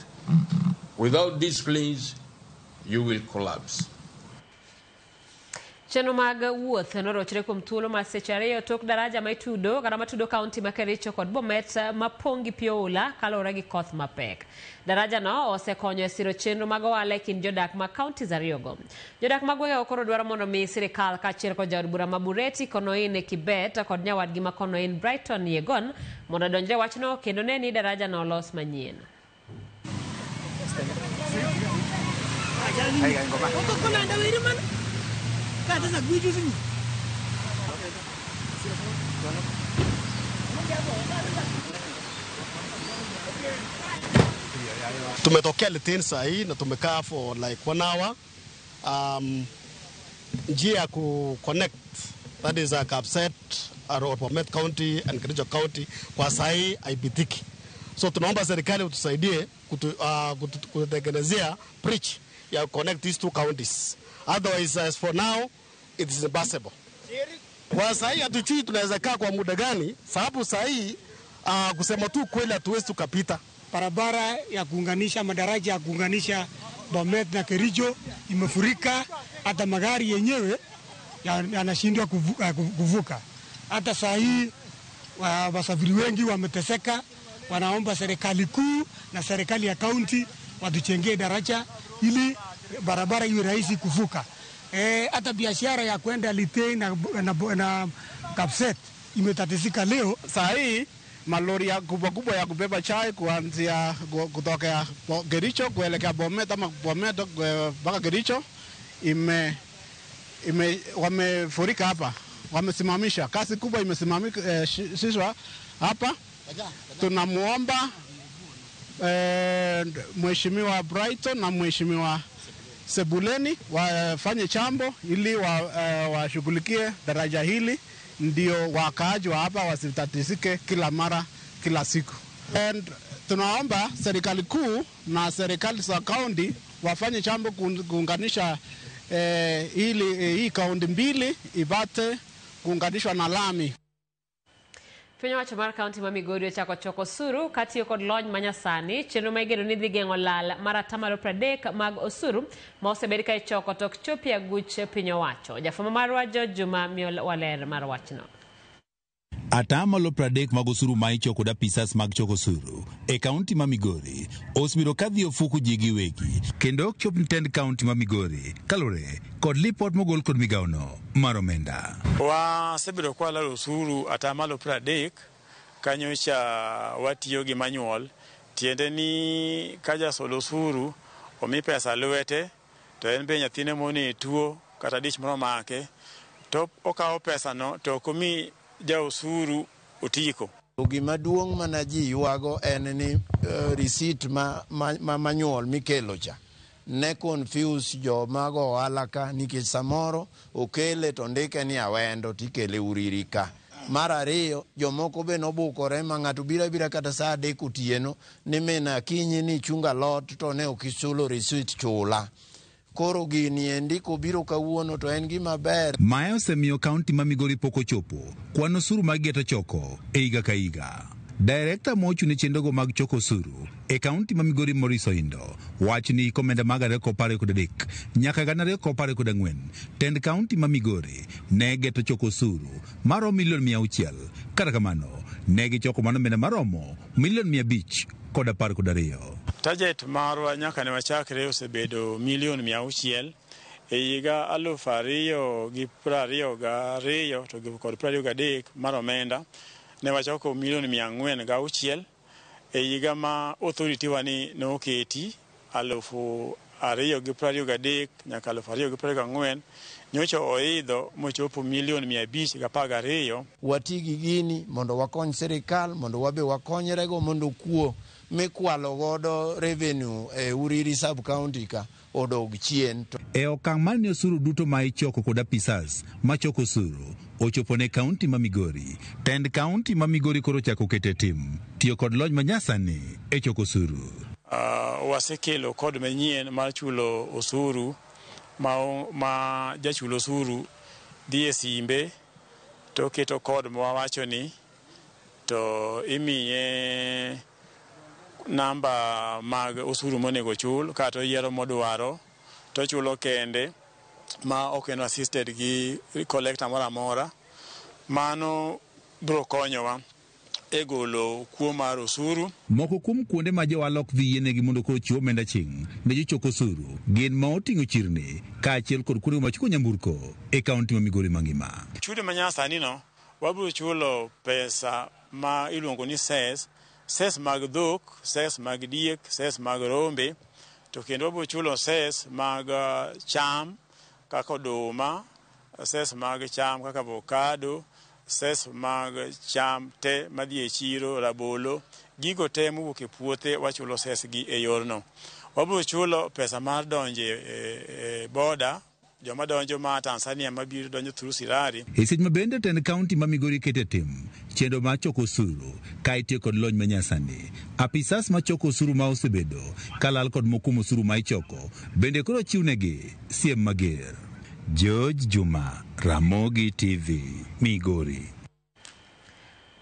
Without disciplines, you will collapse. Chenro mag wuoth norochre kuom thuolo mar seche ariyo tok daraja ma itudo kata matudo kaunti ma Kericho kod Bomet mapongi pioula kalore gi koth mapek. Daraja no osekonyo e siro chenro mag ohala e kind jodak ma kaunti ariyogo. Jodak mag gwenge okoro dwaro mondo mi sirikal kaachiel kod jaod bura ma Bureti Konoin e Kibet kod nyawadgi ma Konoin Brighton Yegon mondo donjre wachno kendo ne ni daraja no olos manyien. Tumetokea Litein saa hii na tumekaa for like 1 hour. Njia ya connect, that is a Kapset, Bomet County and Kericho County kwa saa hii haipitiki. So tunaomba serikali utusaidie kutengenezea bridge ya connect these two counties. Otherwise, as for now, it is impossible. Kwa saa hii hatujui tunaweza kaa kwa muda gani, sababu saa hii kusema tu kweli hatuwezi tukapita. Barabara ya kuunganisha, madaraja ya kuunganisha Bomet na Kericho imefurika, hata magari yenyewe yanashindwa kuvuka. Hata saa hii wasafiri wengi wameteseka, wanaomba serikali kuu na serikali ya kaunti watuchengee daraja ili barabara iwe rahisi kuvuka. hata biashara ya kwenda Litein na Kapset imetatizika leo. Saa hii malori ya kubwa ya kubeba chai kuanzia kutoka Kericho kuelekea Bomet ama Bomet mpaka Kericho wamefurika hapa, wamesimamisha kazi kubwa, imesimamishwa hapa. Tunamuomba Mheshimiwa Brighton na Mheshimiwa Sebuleni wafanye chambo ili washughulikie daraja hili, ndio wakaaji wa hapa wasitatizike kila mara kila siku. And tunaomba serikali kuu na serikali za kaunti wafanye chambo kuunganisha hii kaunti mbili ipate kuunganishwa na lami. Piny owacho mar kaunti ma Migori ochako choko osuru katiyo kod lony manyasani chenro ma igeno ni dhi geng'o lal mar 30% mag osuru ma osebed ka ichoko tok chopi aguch piny owacho. Jafwambo marwa Juma miyo waler mar wachno. 30% mag osuru ma ichoko kod apisas mag choko osuru e kaunti ma Migori osebiro kadhi ofuku ji giwegi kendo ok chop tend kaunti ma Migori kalore kod lipot mogol kod migaono mar omenda. Wasebiro kwa lalo osuru 30% kanyocha watiyo gi manual, tiende ni kaja solo osuru omi pesa lwete to en be nyathine moni tuo kata dich moro make to okawo pesa no to komi ja osuru otiko. Gima duong' mana ji yuago en ni receipt ma manual mikelo cha ne confuse jo mago alaka nikech samoro okele to ndike ni awendo tikele uririka. Mar ariyo jomoko be nobukore ma ng'ato bira kata saa 3 otieno ni mena kinyi ni chunga lot to ne okisulo receipt chula. Koro gini endiko biro kawuono to en gima ber. Mae osemiyo kaunti ma Migori poko chopo kwan osuru mag geto choko e higa ka higa. Director mochune chendogo mag choko osuru e kaunti ma Migori Moriso Indo wach ni komenda mag 213 nyaka 214 tend kaunti ma Migori ne geto choko osuru maromo $600,000 kata kamano ne gichoko manomenda maromo $512. Target marwa nyaka ne wachakre osebedo $600,000 e higa 2022 to gi kod 23 mar omenda ne wachoko $406,000 e higa ma authority wani noketi 2023 nyaka 2024 nyocha oidho mochopo $512,000. Watigi gini mondo wakony serikal mondo wabe wakonyrego mondo kuo mekwalo godo revenue e Uriri sub county ka odog chien. E okang' mar osuru duto ma ichoko kod apisas ma choko osuru ochopo ne kaunti ma Migori. Tend kaunti ma Migori koro chako kete tim tiyo kod lony manyasani e choko osuru. Wasekelo kod manyien mar chulo osuru ma jachulo osuru dhi e simbe to keto kod mawacho ni to imiye namba mag osuru monego chul kata yiero modwaro to chulo kende ma ok en assisted gi collector moro amora. Mano biro konyowa e golo kuo mar osuru. Moko kuom kuonde ma johala ok dhi yienegi mondo koro chiw omenda ching' ne jochoko osuru gin ma oting'o chirni kaachiel kod kuonde machiko nyamburko e kaunti ma Migori mangima. Chudo manyasani no wabiro chulo pesa ma iluongo ni ses mag dhok, ses mag diek, ses mag rombe, to kendo wabiro chulo ses mag cham kaka oduma, ses mag cham kaka avocado, ses mag cham te madhi e chiro, rabolo, gigo te mowuok e puothe wachulo ses gi e yorno. Wabiro chulo pesa mar donje e boda, joma donjo ma Tanzania mabiro donjo through Sirari. E seche ma bende tend kaunti ma Migori kete tim chenro ma choko osuru ka itiyo kod lony manyasani. Apisas ma choko osuru ma osebedo kalal kod mokumo osuru ma ichoko bende koro chiwnegi siem mager. George Juma, Ramogi TV, Migori.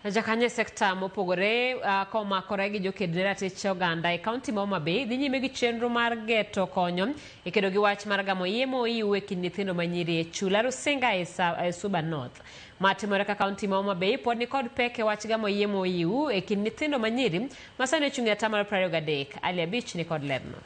Jakanye sekta mopogore komakore gi jokedre ratich oganda e kaunti ma Homa Bay dhi nyime gi chenro mar geto konyo e kedo gi wach mar gamo yemo iwe kind nyithindo manyiri e chula Rusinga e Suba North. Matimore ka kaunti ma Homa Bay pod ni kod pek e wach gamo yemo iwe e kind nyithindo manyiri masani ochung'e 23. Ali Abich ni kod lerno.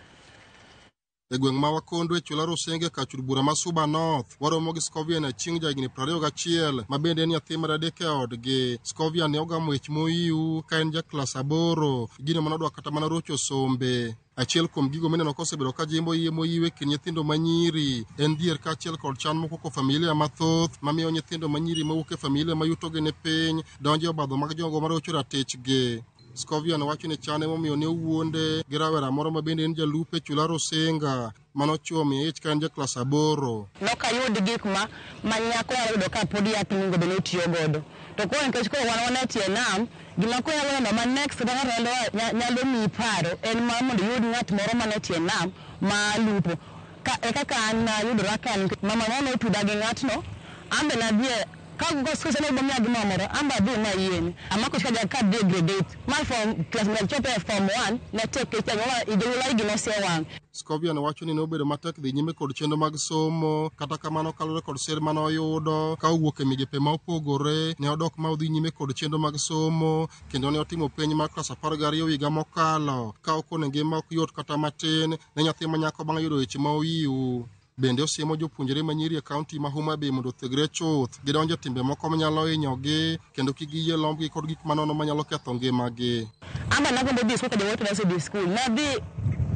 E gweng' ma Wakondo e chula Rusenge ka chud bura ma Suba North waromo gi Scovian e chieng' jahigni 21 ma bende en nyathi mar adek e odgi. Scovian ne ogamo ich moiu ka en ja klas 8 gino manodwa kata mana rocho sombe. Achiel kuom gigo mineno kosebedo ka jimbo yie moiwe kind nyithindo manyiri en dhier ka achiel kod chan moko ko familia mathoth mamiyo nyithindo manyiri mawuok e familia mayutogi ni piny donjo e obadho mag jogo marocho ratechgi. Scovian wacho ni chane momiyo ne owuonde gi rawera moro ma bende en jalupe chula Rusinga manochuo miye ich ka en ja klas 8. Nokayud gik ma nyako yudo ka pod yath mingo bende tiyo godo. To koro nikech koro wan wanetie nam gima ko nyalo neno ma next nyalo mi paro en ma mondo yud ng'at moro manetie nam ma lupo. Kaka an yudora ka mama no tuda gi ng'atno ambe na dhie kago skuse ne bomya gi mamoro amba dhi ma yien amako shika ka de grade mal from class ma chope from 1 na take chanyola idola igino se wan. Scovian wacho ni nobedo matek dhi nyime kod chenro mag somo kata kamano kalore kod ser manoyudo ka owuok e migepe ma opogore ne odok ma odhi nyime kod chenro mag somo kendo ne otimo penj mar klas 12 higa mokalo ka okone ngima ok yot kata matin ne nyathi manyako bang' yudo weche ma oiu. Bende osiemo jopuonjre manyiri e kaunti ma Homa Bay mondo othegre chuth gidonjo timbe moko manyalo hinyogi kendo kik giyie lombgi kod gik manono manyalo ketho ngimagi. Amba nagombo dhi skul ka jawuoto daso dhi skul nadhi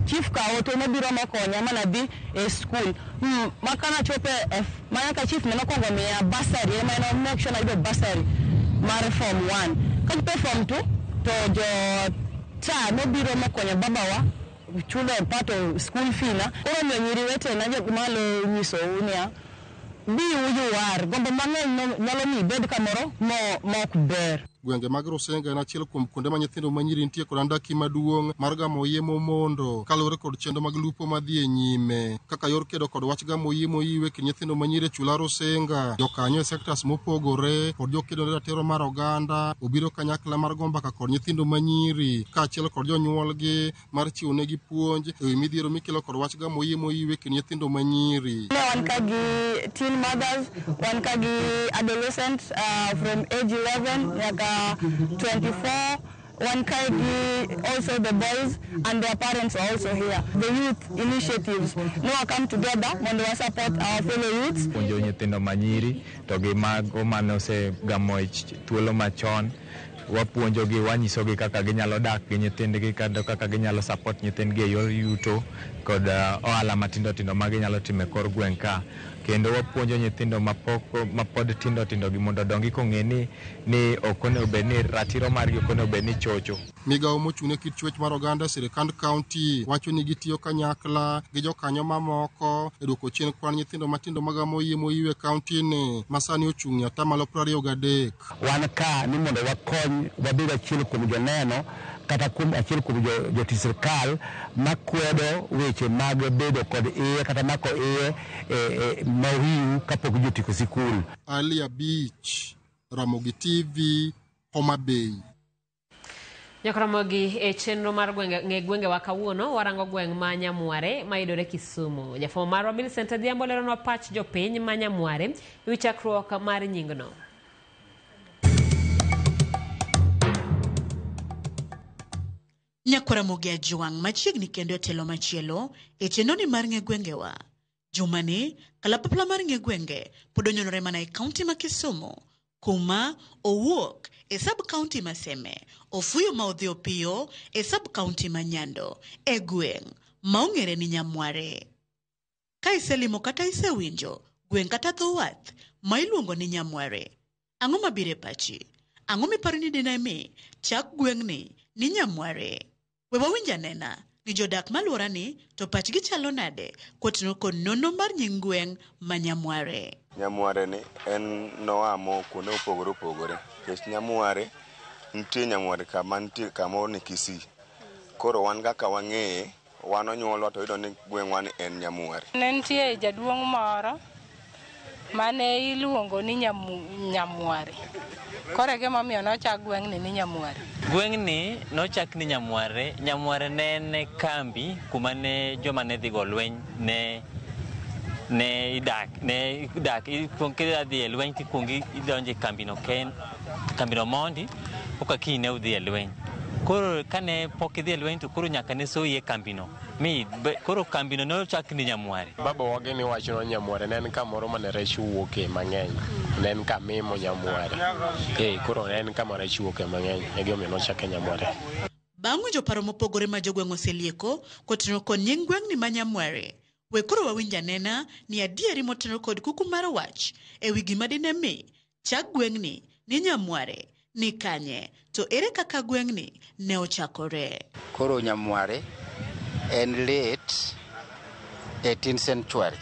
chief ka oto mabiro makonya mana dhi e skul makana chope manyaka chief ne nokongo miya basari ema no make sure ayudo basari mar form 1 ka pe form 2 to jo ta nobiro makonya babawa chulo pato school fee na koro miyo nyiri wete na jo malo nyiso unia bi uju war gombo mang'eny nyalo mi bed kamoro mok ber. Gwenge mag Rusinga en achiel kuom kuonde ma nyithindo manyiri nitie kod andaki maduong' mar gamo yie momondo kaluwore kod chenro mag lupo madhi e nyime kaka yor kedo kod wach gamo yie moiwe kind nyithindo manyiri e chula Rusinga. Jokanyo e sectors mopogore kod jokedo ne ratiro mar oganda obiro kanyakla mar gombaka kod nyithindo manyiri ka achiel kod jonyuolgi mar chiwo negi puonj e wi midhiero mikelo kod wach gamo yie moiwe kind nyithindo manyiri. Wan ka gi teen mothers, wan ka gi adolescents from age 11 nyaka 24, one kind also the boys and their parents are also here. The youth initiatives now come together when we support our fellow youths. Puonjo nyithindo manyiri to gi mago manose gamo thuolo machon wapuonjogi wanyisogi kaka ginyalo dak gi nyithindgi kaka ginyalo support nyithindgi e yor yuto kod ohala matindo tindo ma ginyalo timo e kor gweng' ka kendo wapuonjo nyithindo mapod tindo gi mondo dongi kong'e ni okone obedni ratiro margi okone obedni chocho. Migawo mochung'ne kit chwech mar oganda sirikand kaunti wacho ni gitiyo kanyakla gi jokanyo mamoko e dwoko chien kwan nyithindo matindo magamo yie moiwe kaunti ni masani ochung'ie atamalo 23. Wan ka ni mondo wakony wabed achiel kuom joneno kata kuom achiel kuom jotich sirkal makwedo weche mag bedo kod iye kata mako iye mawiu kapok jotieko sikul. Alia Beach, Ramogi TV, Homa Bay. Nyakaramogi e chenro mar gwenge wa kawuono warango gweng' ma Nyamware mayudore Kisumu. Jafwambo marwa Millicent Adhiambo leronwa pach jopiny ma Nyamware ewi chakruok mar nyingno. Nyakaramogi Ajwang' machiegni kendo e telo machielo e chenoni mar ng'e gwengewa. Jumani kalapapla mar ng'e gwenge pod onyonore mana e kaunti ma Kisumu kuma owuok e sub-county ma Seme, ofuyo ma odhi opiyo e sub-county ma Nyando e gweng' ma ong'ere ni Nyamware. Ka iselimo kata isewinjo gweng' kata dho wath ma iluongo ni Nyamware, ang'o mabiro e pachi? Ang'o miparo ni dinami chak gweng'ni ni Nyamware? We wawinj anena ni jodak maluora ni to pachgi chalo nade kotino kod nono mar nying gweng' ma Nyamware. Nyamware ni en noamo kuonde opogore. Kech Nyamware nitie Nyamware kama nitie kamo ni Kisii. Koro wan kaka wang'eye wan onyuolwa to yudo ni gweng'wa ni en Nyamware. Ne nitie jaduong' moro mane iluongo ni Nyamware. Koro e gima omiyo nochak gweng'ni ni Nyamware. Gweng'ni nochak ni Nyamware. Nyamware ne en kambi kuma ne joma ne dhi go lweny ne idak kidhi e lweny tikuongi idonjo e kambino mondi koka kiny ne udhi e lweny. koro kane pok idhi lweny to koro nyaka ne soye kambino koro kambino ne ochak ni Nyamware. Baba wage ni wacho ni Nyamware ne en kamoro mane rech wuoke mang'eny, ne en kamimo Nyamware. Koro ne en kama rech wuoke mang'eny, e gimomiyo nochake Nyamware. Bang' winjo paro mopogore ma jogweng' oselieko kotenore kod nying gweng'ni ma Nyamware, we koro wawinj anena ni adieri motenore kod kuku mar wach e wi gima dine mi chak gweng'ni ni Nyamware ni kanye, to ere kaka gweng'ni ne ochakore. Koro Nyamware en late 18th century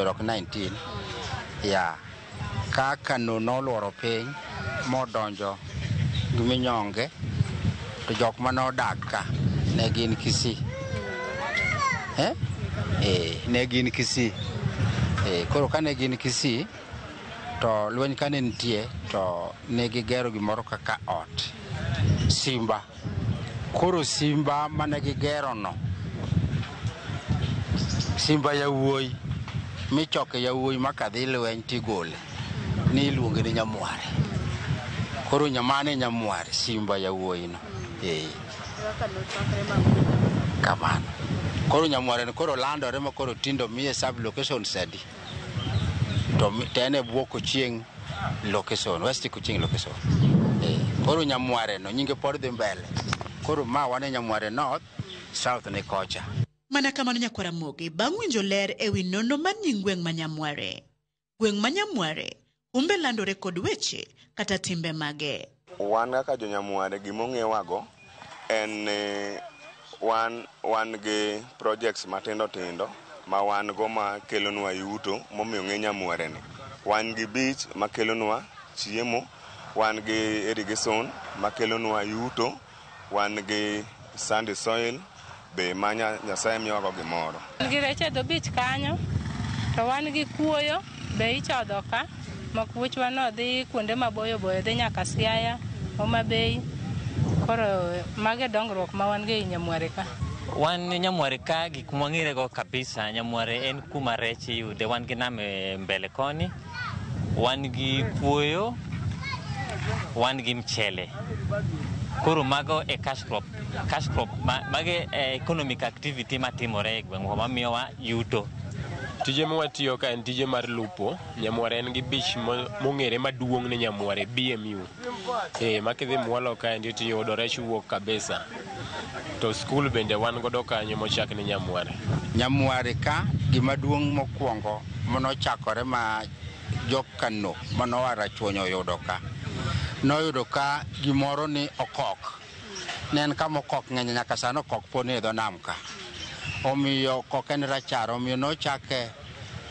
ok 19. Kaka noluoro piny modonjo giminyonge, to jok manodak ka ne gin Kisii. Ne gin Kisii. Koro kane gin Kisii, to lweny kane nitie, to ne gigero gimoro kaka ot Simba. Koro Simba mane gigero no, Simba yawuoyi michoke yawuoyi makadhi lweny tigole ni iluonge ni Nyamware. Koro nyamane Nyamware, Simba yawuoyi no. Kamano. Koro Nyamware ni koro landore ma koro tindo miye sub location sadi. To tene buoko chieng location, West Kuching location. Koro Nyamware no nyinge pod dhi mbele. Koro ma wane Nyamware North, South ni kocha. Mana kamano Nyakwara Mogi, bang' winjo ler e wi nono mar nying gweng' ma Nyamware. Gweng' ma Nyamware umbe landore kod weche kata timbe mage. Wan kaka jo Nyamware gimong'ewago en wan gi projects matindo tindo ma wan go ma kelonwa yuto momiyo ng'e Nyamware ni. Wan gi beach ma kelonwa chiemo, wan gi irrigation ma kelonwa yuto, wan gi sandy soil be manya Nyasaye miyogo gimoro. Wan gi rech e dho beach kanyo, to wan gi kuoyo be ichodho ka, ma kuochwa no dhi kuonde maboyo boyo, dhi nyaka Siaya, Homa Bay. Koro mage dongruok ma wan gi Nyamware ka. Wan Nyamware ka gik mwang'ire go kabisa, Nyamware en kuma rech yude, wan gi nam mbele koni, wan gi kuoyo, wan gi mchele. Koro mago e cash crop mage economic activity matimore e gweng'wa mamiyowa yuto. Tije mwatiyo ka en tije mar lupo. Nyamware en gi beach mong'ere maduong' ni Nyamware BMU. Makidhi mwalo ka en tiyudo rech wuok kabisa. To school bende wan godo kanyo mochak ni Nyamware. Nyamware ka gimaduong' mokwongo manochakore ma jokano manowara chuonyo yudo ka. Noyudo ka gimoro ni okok. Ne en kama okok ng'eny nyaka sano okok poni e dho nam ka. Omiyo okok en rachar, omiyo nochake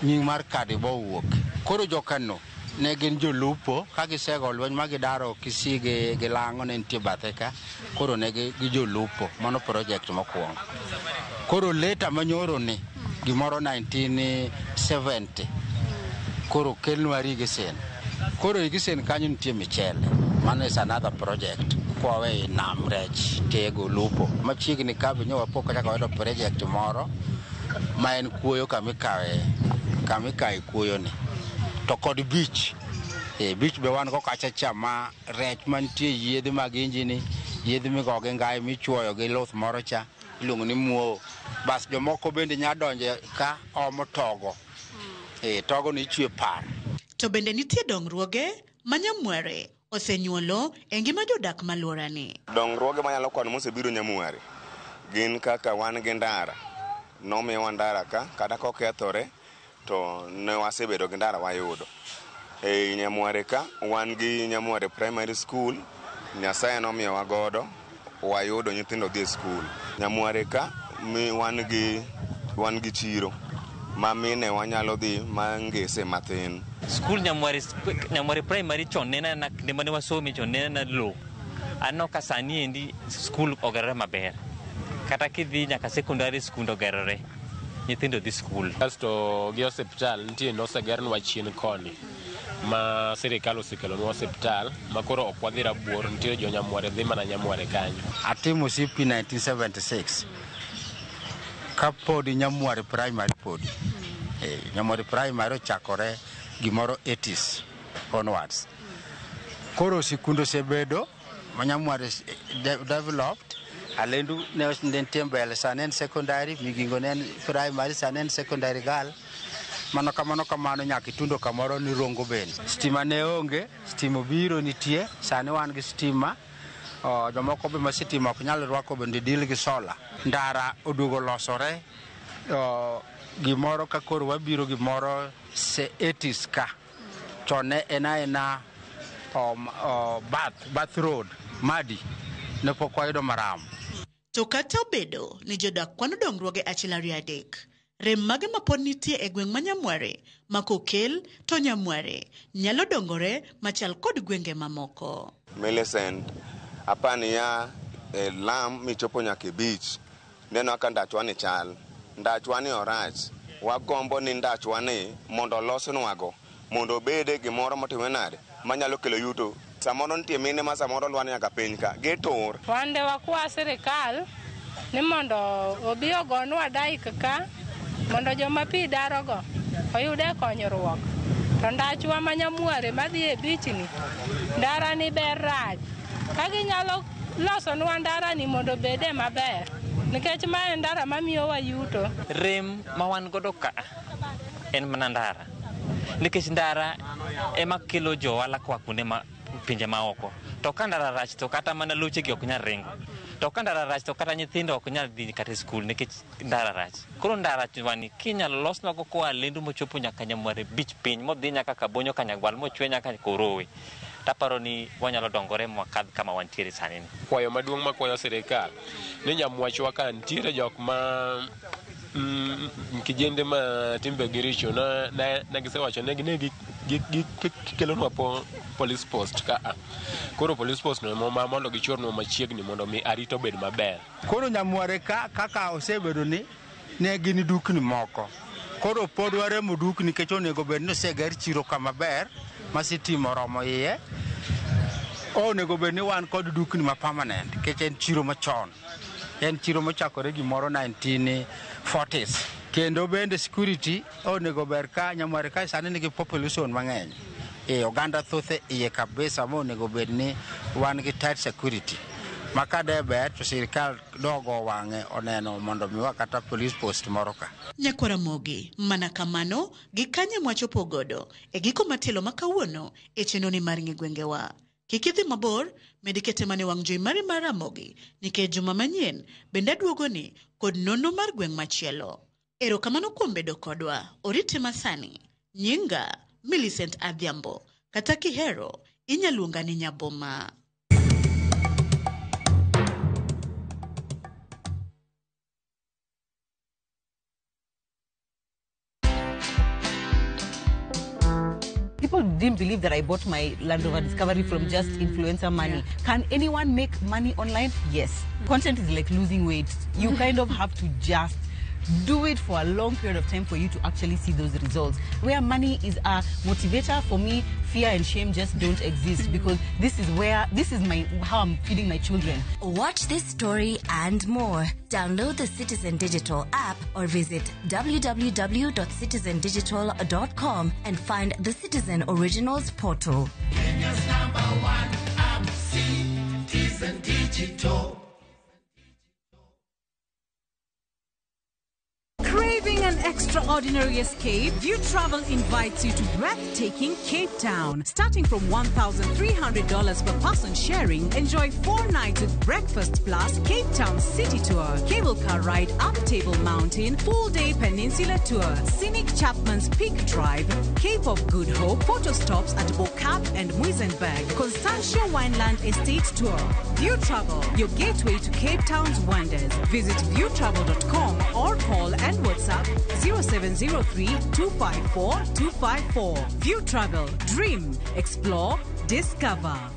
nying mar kadi bo wuok. Koro jokano ne gin jolupo, ka gisego lweny ma gidaro Kisii gi Lang'o ne nitie bathe ka. Koro ne gi jolupo, mano project mokwongo. Koro later manyoro ni gimoro 1970 koro kelnwa irrigation. Koro irrigation kanyo nitie michele. Mano is another project. Kwawe nam rech tego lupo. Machiegni ka be nyowa pok kachako wayudo project moro ma en kuoyo kamikae kuoyo ni. To kod beach. Beach be wan go kacha ma rech mantie yiedhi mag injini, yiedhi migoge ngai michuoyo gi luth moro cha iluongo ni muo. Bas jomoko bende nyadonje ka omo togo. Togo ni ichwe par. To bende nitie dongruoge ma Nyamware osenyuolo e ngima jodak maluora ni. Dongruoge manyalo kono mosebiro Nyamware gin kaka wan gi ndara. Nomiyowa ndara ka, kata kokethore to ne wasebedo gi ndara wayudo. E Nyamware ka wan gi Nyamware Primary School, Nyasaye nomiyowa godo, wayudo nyithindo dhi school. Nyamware ka wan gi chiro ma mine wanyalo dhi mangese mathin. School Nyamware Primary chon nena na kinde mane wasomi chon nena na low. Anno ka sani endi school ogerore maber. Kata kidhi nyaka secondary school ogerore. Nyithindo dhi school. Kasto gi hospital nitie nosegernwa chien koni ma sirikal osekelonwa hospital ma koro ok wadhi Rabuor, nitie jo Nyamware dhi mana Nyamware kanyo. Atimo CP 1976 kapodi Nyamware Primary podi. Nyamware Primary ochakore gimoro 80s onwards. Koro sikundo sebedo Manyamware developed alendu ne tembele sanen secondary migingo ne primary sanen secondary gal mano kamano nyaka itundo kamoro ni rongo ben stima ne onge stima biro nitie sane wan gi stima jomoko be masitima ok nyal rwako bende dil gi sola ndara odugo losore gimoro ka koro wabiro gimoro se 80s ka to ne ena Bath Road Madi ne pok wayudo maram. To kata obedo ni jodak kwano dongruoge achiel ariyo adek, rem mage mapod nitie e gweng' ma Nyamware ma kokel to Nyamware nyalo dongore machal kod gwenge mamoko. Millicent apani ya lam michopo nyaka beach neno ka ndachwani chal ndachwani orach wagombo ni ndachwani mondo losnwago mondo bede gimoro motimwe nade manyalo kelo yuto samoro nitie mine ma samoro lwani nyaka piny ka gitur wande wakwa sirikal ni mondo obi ogonwa dai kaka mondo joma pi darogo oyude konyruok to ndachwa ma Nyamware madhi e bichni ndara ni ber rach ka ginyalo losonwa ndara ni mondo bede maber nikech ma en ndara mamiyowa yuto. Rem ma wan godo ka en mana ndara nikech ndara ema kelo johala kwa kuonde ma pinje maoko to ka ndara rach to kata mana luche gi ok nyal ringo to ka ndara rach to kata nyithindo ok nyal dhi kata skul nikech ndara rach. Koro ndara wani kinyalo losnwago koa Lendu mochopo nyaka Nyamware beach piny modhi nyaka Kabonyo Kanyagwal mochwe nyaka Korowe taparo ni wanyalo dongore mwakadh kama wantiere sani. Kwayo maduong' makwayo sirikal ni Nyamwachwa ka ntiere jok ma kijende ma timbe giricho na gisewacho ne gikelonwa police post ka koro police post no mondo gichornwa machiegni mondo mi arito bed maber. Koro Nyamware ka kaka osebedo ni ne gin dukni moko koro pod waremo dukni nikech onego bed ni oseger chiro kama ber masitimo romo iye onego bed ni wan kod dukni ma permanent nikech en chiro machon en chiro mochakore gimoro 1940s kendo bende security onego ber ka Nyamware ka sani nigi population mang'eny oganda thothe iye kabisa mo onego bed ni wan gi tight security makade ber to sirikal dogo wang'e oneno mondo miwa kata police post moro ka. Nyakwaramogi mana kamano gi kanye mwachopo godo e giko matelo makawuono e chenoni mar ng'egwengewa. Kikidhi mabor medikete mane wang' jowi mari mar Ramogi nikech juma manyien bende duogoni kod nono mar gweng' machielo. Erokamano kuom bedo kodwa. Oriti masani nyinga Millicent Adhiambo kata kihero inyaluonga ni Nyaboma. People didn't believe that I bought my Land Rover Discovery from just influencer money. Yeah. Can anyone make money online? Yes. Content is like losing weight. You kind of have to just do it for a long period of time for you to actually see those results. Where money is a motivator, for me, fear and shame just don't exist because this is how I'm feeding my children. Watch this story and more. Download the Citizen Digital app or visit www.citizendigital.com and find the Citizen Originals portal. Kenya's #1 app, Citizen Digital. Craving an extraordinary escape? View Travel invites you to breathtaking Cape Town. Starting from $1,300 per person sharing, enjoy 4 nights with breakfast plus Cape Town City Tour, cable car ride up Table Mountain, full-day peninsula tour, scenic Chapman's Peak Drive, Cape of Good Hope, photo stops at Bokap and Muizenberg, Constantia Wineland Estate Tour. View Travel, your gateway to Cape Town's wonders. Visit viewtravel.com or call and WhatsApp 0703-254-254. View Travel. Dream. Explore. Discover.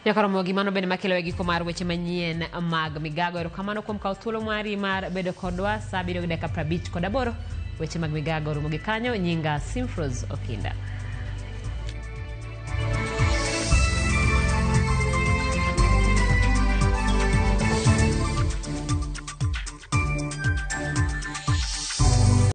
Nyakaramogi mano bende makelo e giko mar weche manyien mag migago. Erokamano kuom kawo thuolo mari mar bedo kodwa. Saa 7:58 weche mag migago rumo gi kanyo. Nyinga Simfros Okinda.